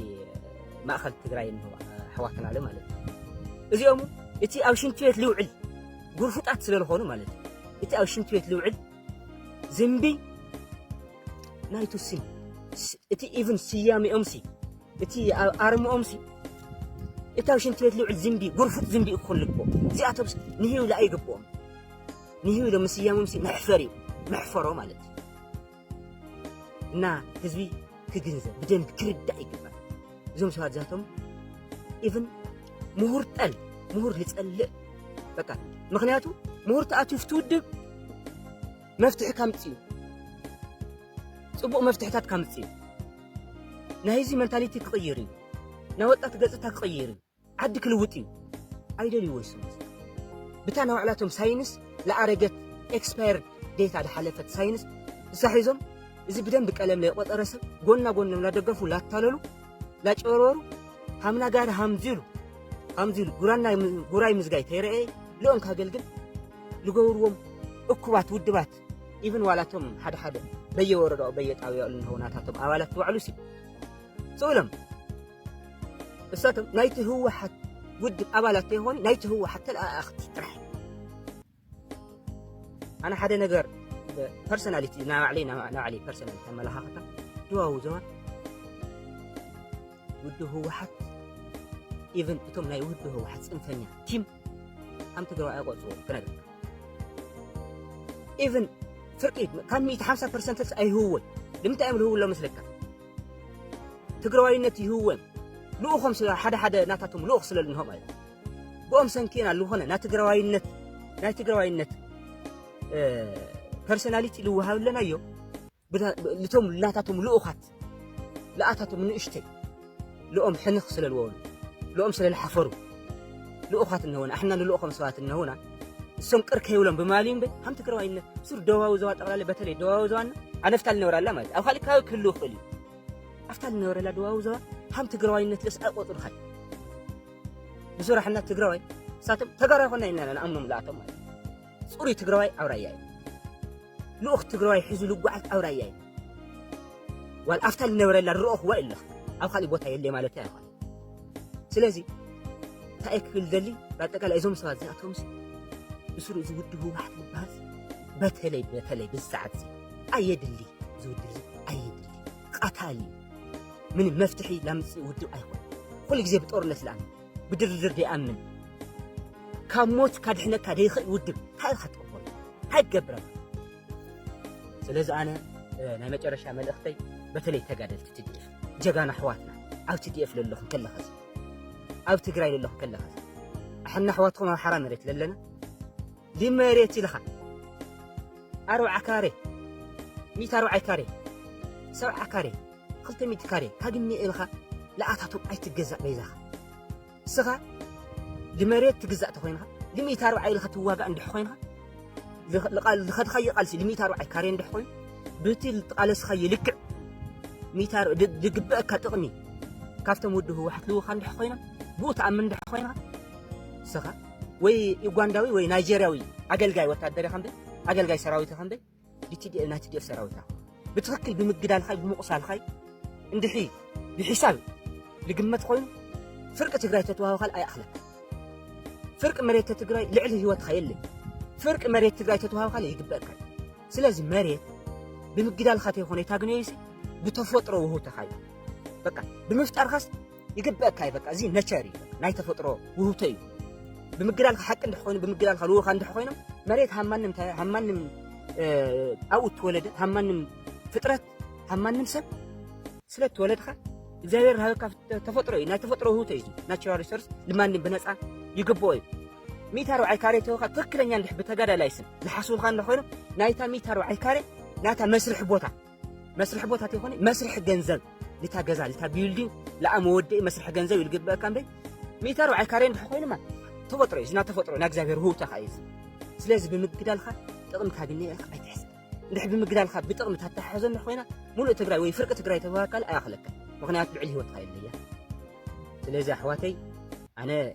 ማእኸል ትግራይ እንሆ ኣሕዋትና ለ ማለት እዩ እዚኦም እቲ ኣብ ሽንቲ ቤት ልውዕል ጉርፍጣት ስለዝኾኑ ማለት እዩ እቲ ኣብ ሽንቲ ቤት ልውዕል ዝንቢ ናይቱ ስም እቲ ኢቭን ስያሜኦምሲ እቲ ኣርምኦምሲ እቲ ኣብ ሽንቲ ቤት ልውዕል ዝንቢ ጉርፍጥ ዝንቢ ክኾን ልግብኦም እዚኣቶምስ ንህብ ኣይግብኦም ንህብ ሎ ምስያሞምሲ መሕፈር እዩ መሕፈሮ ማለት እዩ እና ህዝቢ ክግንዘብ ብደንብ ክርዳእ ይግባል እዞም ሰባት ዛቶም ኢቭን ምሁር ጠል مهور لتصلق بقى مخنياتو مهور تأتي في تودب مفتح كامتسيو صبو مفتحتات كامتسيو نهيزي منتاليتي تغيري نوطات ገጽታ تغيري عد كلوتي አይደል ይወስኑት بتاع نوعلاتهم ساينس لأرجت expired data لحلفت ساينس زحيزم إذا بدن بقلم لي قطرسه قلنا لا دقفوا لا تاللو لا تشورورو همنا قال همزيلو قراي مزقاي تيرئي لون كاقلقل لقوروهم اكوات ودبات even والاتهم حد بيوردو بيتاويو لنهوناتاتهم اوالات توعلو سي سولم بساتم نايته هو حد ودب أبالات هوني نايته هو حتى الأختي ترح أنا حدا نجار personality نوع علي personality أما لها خطأ دواو زمان وده هو حد even بتوم ناي وده هو حد إنفنيا تيم أم تقرأ أقوى صور كندا even فرقي كان 105% أي هو لم تعمل هو ولا مثلك تقرأ إنتي هو لو خمس حدا ناتاتهم لو خسل لهم أي بقوم سنكينا لو هنا ناتقرأ personality لو هاولنا يو لتوم ناتاتهم لو أخت لأتاتهم من إشتي لو حنخ سل الوول لو سل الحفرو لو أخت إنه إحنا لو خمس ساعات إنه هنا السمكر كيولم بمالين به هم تقرأ إنه سر دوا وزوات أغلى بتلي دوا وزوان أنا أفتح النور لا ما أو خليك هاو كله خلي أفتح النور لا دوا وزوان هم تقرأ إنه تلس أقوى الخير بسرعة إحنا تقرأ ساتم تقرأ هنا إننا نأمن لا تمام صوري تقرأ أوراياي لو أخت تقرأ حزو لقعت أوراياي والأفتح النور لا الروح وإلا أو خلي بوتها يلي مالتها خلي سلازي تأكل دلي بعدك إزوم سواد زاتهم بسرعة زوده واحد بس بتلي بالساعات أيدلي زودلي أيدلي قتالي من المفتحي لمس ودو أيوة كل جزء بتقرلت الآن بدردر دي أمن كموت كادحنا كاديخ ودو هاي خطوة هاي قبرة سلازي أنا نعمت أرش عمل أختي بتلي تقادل تديف جانا حواتنا أو تديف للهم كله خز أو تقرأي للهم كله خز احنا حواتكم حرام ريت لنا لما ريتي لها أروع كاري 100 كاري 7 كاري 500 كاري كاجني إلها لا أتحطب أي تجزأ بيزها سخا لما ريت تجزأ تخوينها لما يتارو لها تواقع عند حوينها لخد خي قالسي لما يتارو كاري عند حوين بتي قالس خي لك 100 دقبأ كتغني كافتم وده هو حتلو خان حوينها بوت عمن حوينها سخا وي يوغانداوي وي نيجيرياوي أجلجاي وتعدري خمدة أجلجاي سراويته خمدة دي ناتي سراويته بتفكر بمقدار الخاي بمقص الخاي اندحي بحساب لقمة خوين فرق تجراي تتوها خال أي أخلق فرق مريت تجراي لعله هو تخيل فرق مريت تجراي تتوها خال يقبلك سلازم مريت بمقدار الخاتي خوني تاجنيسي بتفطره وهو تخيل بقى بمفتر خاص يقبلك هاي بقى زي نشاري ناي تفطره وهو تيو بمقدار حق عند خوين بمقدار خلوه عند خوينه مريت همانم أو تولد همانم فطرت همانم سب سلت ولدها إذا هذا تفطره نا تفطره هو تيجي ناتشورال ريسورس لما نبنسع يقبوي 100 كاري توخا تكلني عند بتجارة لايسن لحصول خان لخوينه نايتا 100 كاري ناتا مسرح بوتا تيخوني مسرح جنزل لتاجزع لتابيلدين لا مودي مسرح جنزل يلقى كام بي 100 كاري لخوينه ما تفطره إذا تفطره ناكزافير هو تخايز سلازم بمقدار خا تقوم كاجني أخ أيتحس نحب بمقدار خا بتقوم تحتحزن لخوينه مولو تجراي وي فرقة تجراي تواكل أخلك مغنيات بعلي هو تخيل لي سلازي أحواتي أنا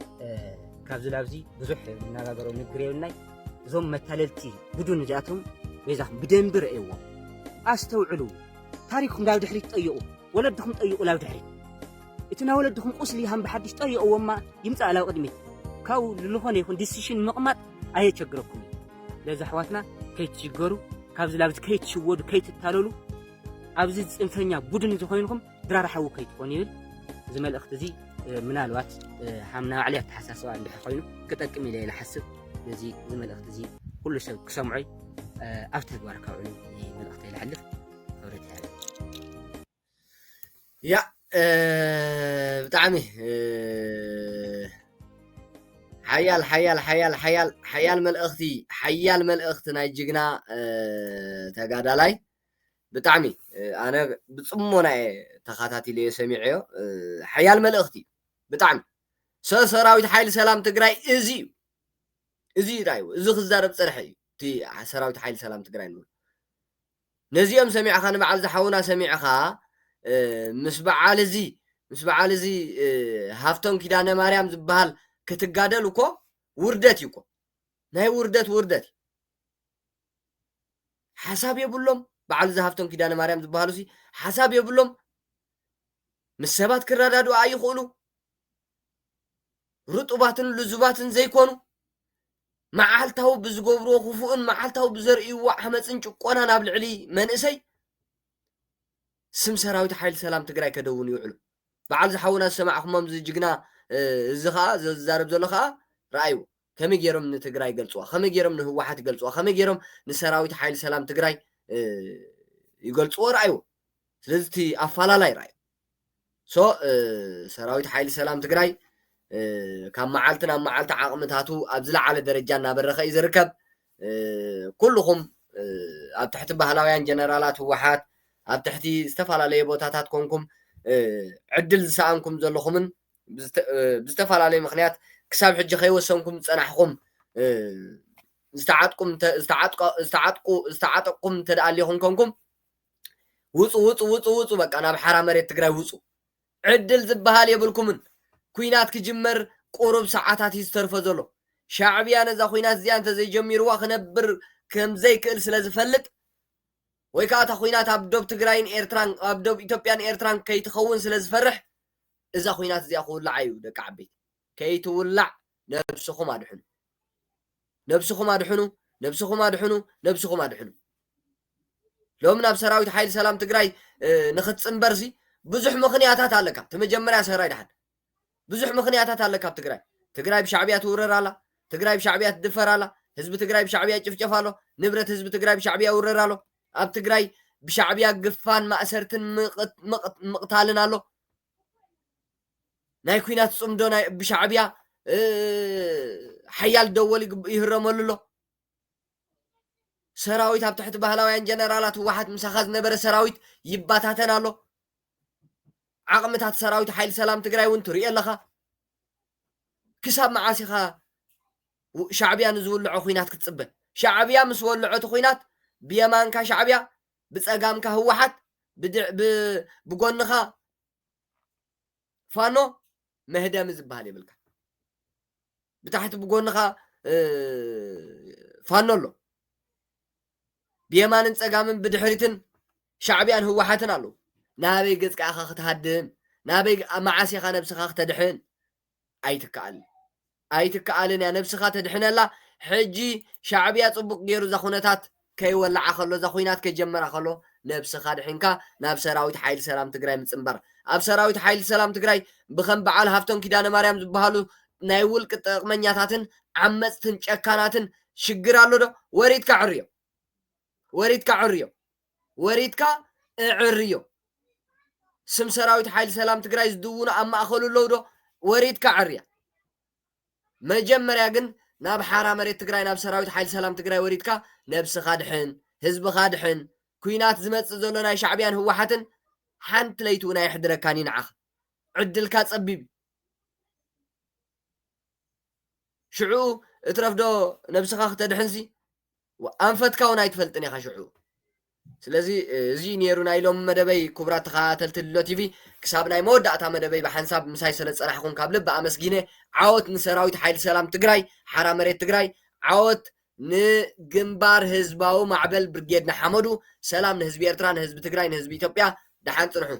كابز لابزي بزح من ناقرو نقريوناي زوم متاللتي بدون جاتهم ويزاهم بدين برئيو أستوعلوا تاريخهم لا دحري تطيقوا ولدهم تطيقوا لا دحري إتنا ولدهم قسلي هم بحدش تطيقوا وما يمتع على قدمي كاو للهون يكون ديسيشن مقمط أي تشجركم لذا حواتنا كي تشجروا كابز لابز كي تشودوا كي تتاللوا أبزيز إنفرنيا بدون زخوينكم درار حو كي تكونيل زمال أختزي من الوقت حمنا عليه تحسسوا عند حقينه كتأكمل إلى حسب الذي زمال أختزي كل شيء كسمعي أفتح بارك عليه من الأختي العلف خبرتي هذا يا بتعمي حيال ملأختي ناي جيجنا تقادالاي بتعمي أنا بتصمونا تخاتاتي لي سميعيو حيال ملأختي بتعمي سراويت حيل سلام تقراي إزي رايو إزي خزارب صرحي تي سراويت حيل سلام تقراي نقول نزيهم سميع خان بعد حونا سميع خا مش بعال زي هافتون كيدانا مريم زبال كتقادلو كو وردت يكو ناي وردت حساب يبلهم بعال زي هافتون كيدانا مريم زبالو سي حساب يبلهم مسبات كرادادو اي خولو رطوباتن لزوباتن زي كونو معالتاو بزغبرو خفون معالتاو بزرئيو حمصن ጭቆና ናብ ልዕሊ መንእሰይ ስም ሰራዊት ሓይል ሰላም ትግራይ ከደውን ይውዕሉ በዓል ዝሓውና ሰማዕኹሞም ዝጅግና ዝኻ ዝዛረብ ዘሎ ኸ ራእዩ ከመይ ገይሮም ንትግራይ ገልጽዋ ከመይ ገይሮም ንህወሓት ገልጽዋ ከመይ ገይሮም ንሰራዊት ሓይል ሰላም ትግራይ ይገልጽዎ ራእዩ ስለዚህ ኣፋላላይ ራእዩ ሰራዊት ሓይል ሰላም ትግራይ ካብ መዓልትና መዓልቲ ዓቕምታቱ ኣብ ዝለዓለ ደረጃ እናበረኸ እዩ ዝርከብ ኩልኹም ኣብ ትሕቲ ባህላውያን ጀነራላት ህወሓት ኣብ ትሕቲ ዝተፈላለየ ቦታታት ኮንኩም ዕድል ዝሰኣንኩም ዘለኹምን ብዝተፈላለየ ምክንያት ክሳብ ሕጂ ከይወሰንኩም ፀናሕኩም ዝተዓጠቁም ተደኣሊኹም ኮንኩም ውፁ በቃ ናብ ሓራ መሬት ትግራይ ውፁ ዕድል ዝበሃል የብልኩምን ኩናት ክጅመር ቁሩብ ሰዓታት ይስተርፈ ዘሎ ሻዕብያ ነዛ ኩናት እዚኣ እንተዘይጀሚርዋ ክነብር ከምዘይክእል ስለ ዝፈልጥ ወይ ከዓ እታ ኩናት ኣብ ዶብ ትግራይን ኤርትራን ኣብ ዶብ ኢትዮጵያን ኤርትራን ከይትኸውን ስለ ዝፈርሕ እዛ ኩናት እዚኣ ክውላዕ እዩ ደቂ ዓበይቲ ከይትውላዕ ነብስኹም ኣድሕኑ ሎም ናብ ሰራዊት ሓይሊ ሰላም ትግራይ ንኽትፅንበርሲ ብዙሕ ምኽንያታት ኣለካ ተመጀመርያ ሰራይ ድሓን ብዙሕ ምኽንያታት ኣለካ ኣብ ትግራይ ብሻዕብያ ትውረር ኣላ ትግራይ ብሻዕብያ ትድፈር ኣላ ህዝቢ ትግራይ ብሻዕብያ ይጭፍጨፍ ኣሎ ንብረት ህዝቢ ትግራይ ብሻዕብያ ይውረር ኣሎ ኣብ ትግራይ ብሻዕብያ ግፋን ማእሰርትን ምቕታልን ኣሎ ናይ ኩናት ጽምዶ ናይ ብሻዕብያ ሓያል ደወል ይህረመሉ ኣሎ ሰራዊት ኣብ ትሕቲ ባህላውያን ጀነራላት ህወሓት ምሳኻ ዝነበረ ሰራዊት ይባታተን ኣሎ ዓቕምታት ሰራዊት ሓይሊ ሰላም ትግራይ እውን ትሪኦ ኣለኻ ክሳብ መዓሲኻ ሻዕብያ ንዝውልዖ ኩናት ክትፅበ ሻዕብያ ምስ ወልዖ ኩናት ብየማንካ ሻዕብያ ብፀጋምካ ህወሓት ብጎንኻ ፋኖ መህደም ዝበሃል የብልካ ብታሕቲ ብጎንኻ ፋኖ ኣሎ ብየማንን ፀጋምን ብድሕሪትን ሻዕብያን ህወሓትን ኣለዉ ናበይ ገጽካ ክትሃድም ናበይ መዓሲኻ ነብስኻ ክትድሕን ኣይትከኣልን ያ ነብስኻ ተድሕነላ ሕጂ ሻዕብያ ጽቡቕ ገይሩ ዛ ኩነታት ከይወላዓ ከሎ ዛ ኩናት ከጀመራ ከሎ ነብስኻ ድሕንካ ናብ ሰራዊት ሓይሊ ሰላም ትግራይ ምፅምባር ኣብ ሰራዊት ሓይሊ ሰላም ትግራይ ብኸም በዓል ሃፍቶም ኪዳነ ማርያም ዝበሃሉ ናይ ውልቂ ጠቕመኛታትን ዓመፅትን ጨካናትን ሽግር ኣሎ ዶ ወሪድካ ዕርዮ ስም ሰራዊት ሓይሊ ሰላም ትግራይ ዝድውኑ ኣብ ማእኸሉ ኣለዉ ዶ ወሪድካ ዕርያ መጀመርያ ግን ናብ ሓራ መሬት ትግራይ ናብ ሰራዊት ሓይሊ ሰላም ትግራይ ወሪድካ ነብስኻ ድሕን ህዝብኻ ድሕን ኩናት ዝመፅእ ዘሎ ናይ ሻዕብያን ህወሓትን ሓንቲ ለይቲ እውን ኣይሕድረካኒ ንዓኻ ዕድልካ ፀቢብ ሽዑ እትረፍዶ ነብስኻ ክተድሕንሲ ኣንፈትካ እውን ኣይትፈልጥን ኢኻ ሽዑ ስለዚ እዚ ነይሩ ናይ ሎም መደበይ ክቡራት ተኸታተልቲ ሎ ቲቪ ክሳብ ናይ መወዳእታ መደበይ ብሓንሳብ ምሳይ ስለ ፀናሕኩም ካብ ልቢ ኣመስጊነ ዓወት ንሰራዊት ሓይሊ ሰላም ትግራይ ሓራ መሬት ትግራይ ዓወት ንግንባር ህዝባዊ ማዕበል ብርጌድ ንሓመዱ ሰላም ንህዝቢ ኤርትራ ንህዝቢ ትግራይ ንህዝቢ ኢትዮጵያ ደሓን ፅንሑ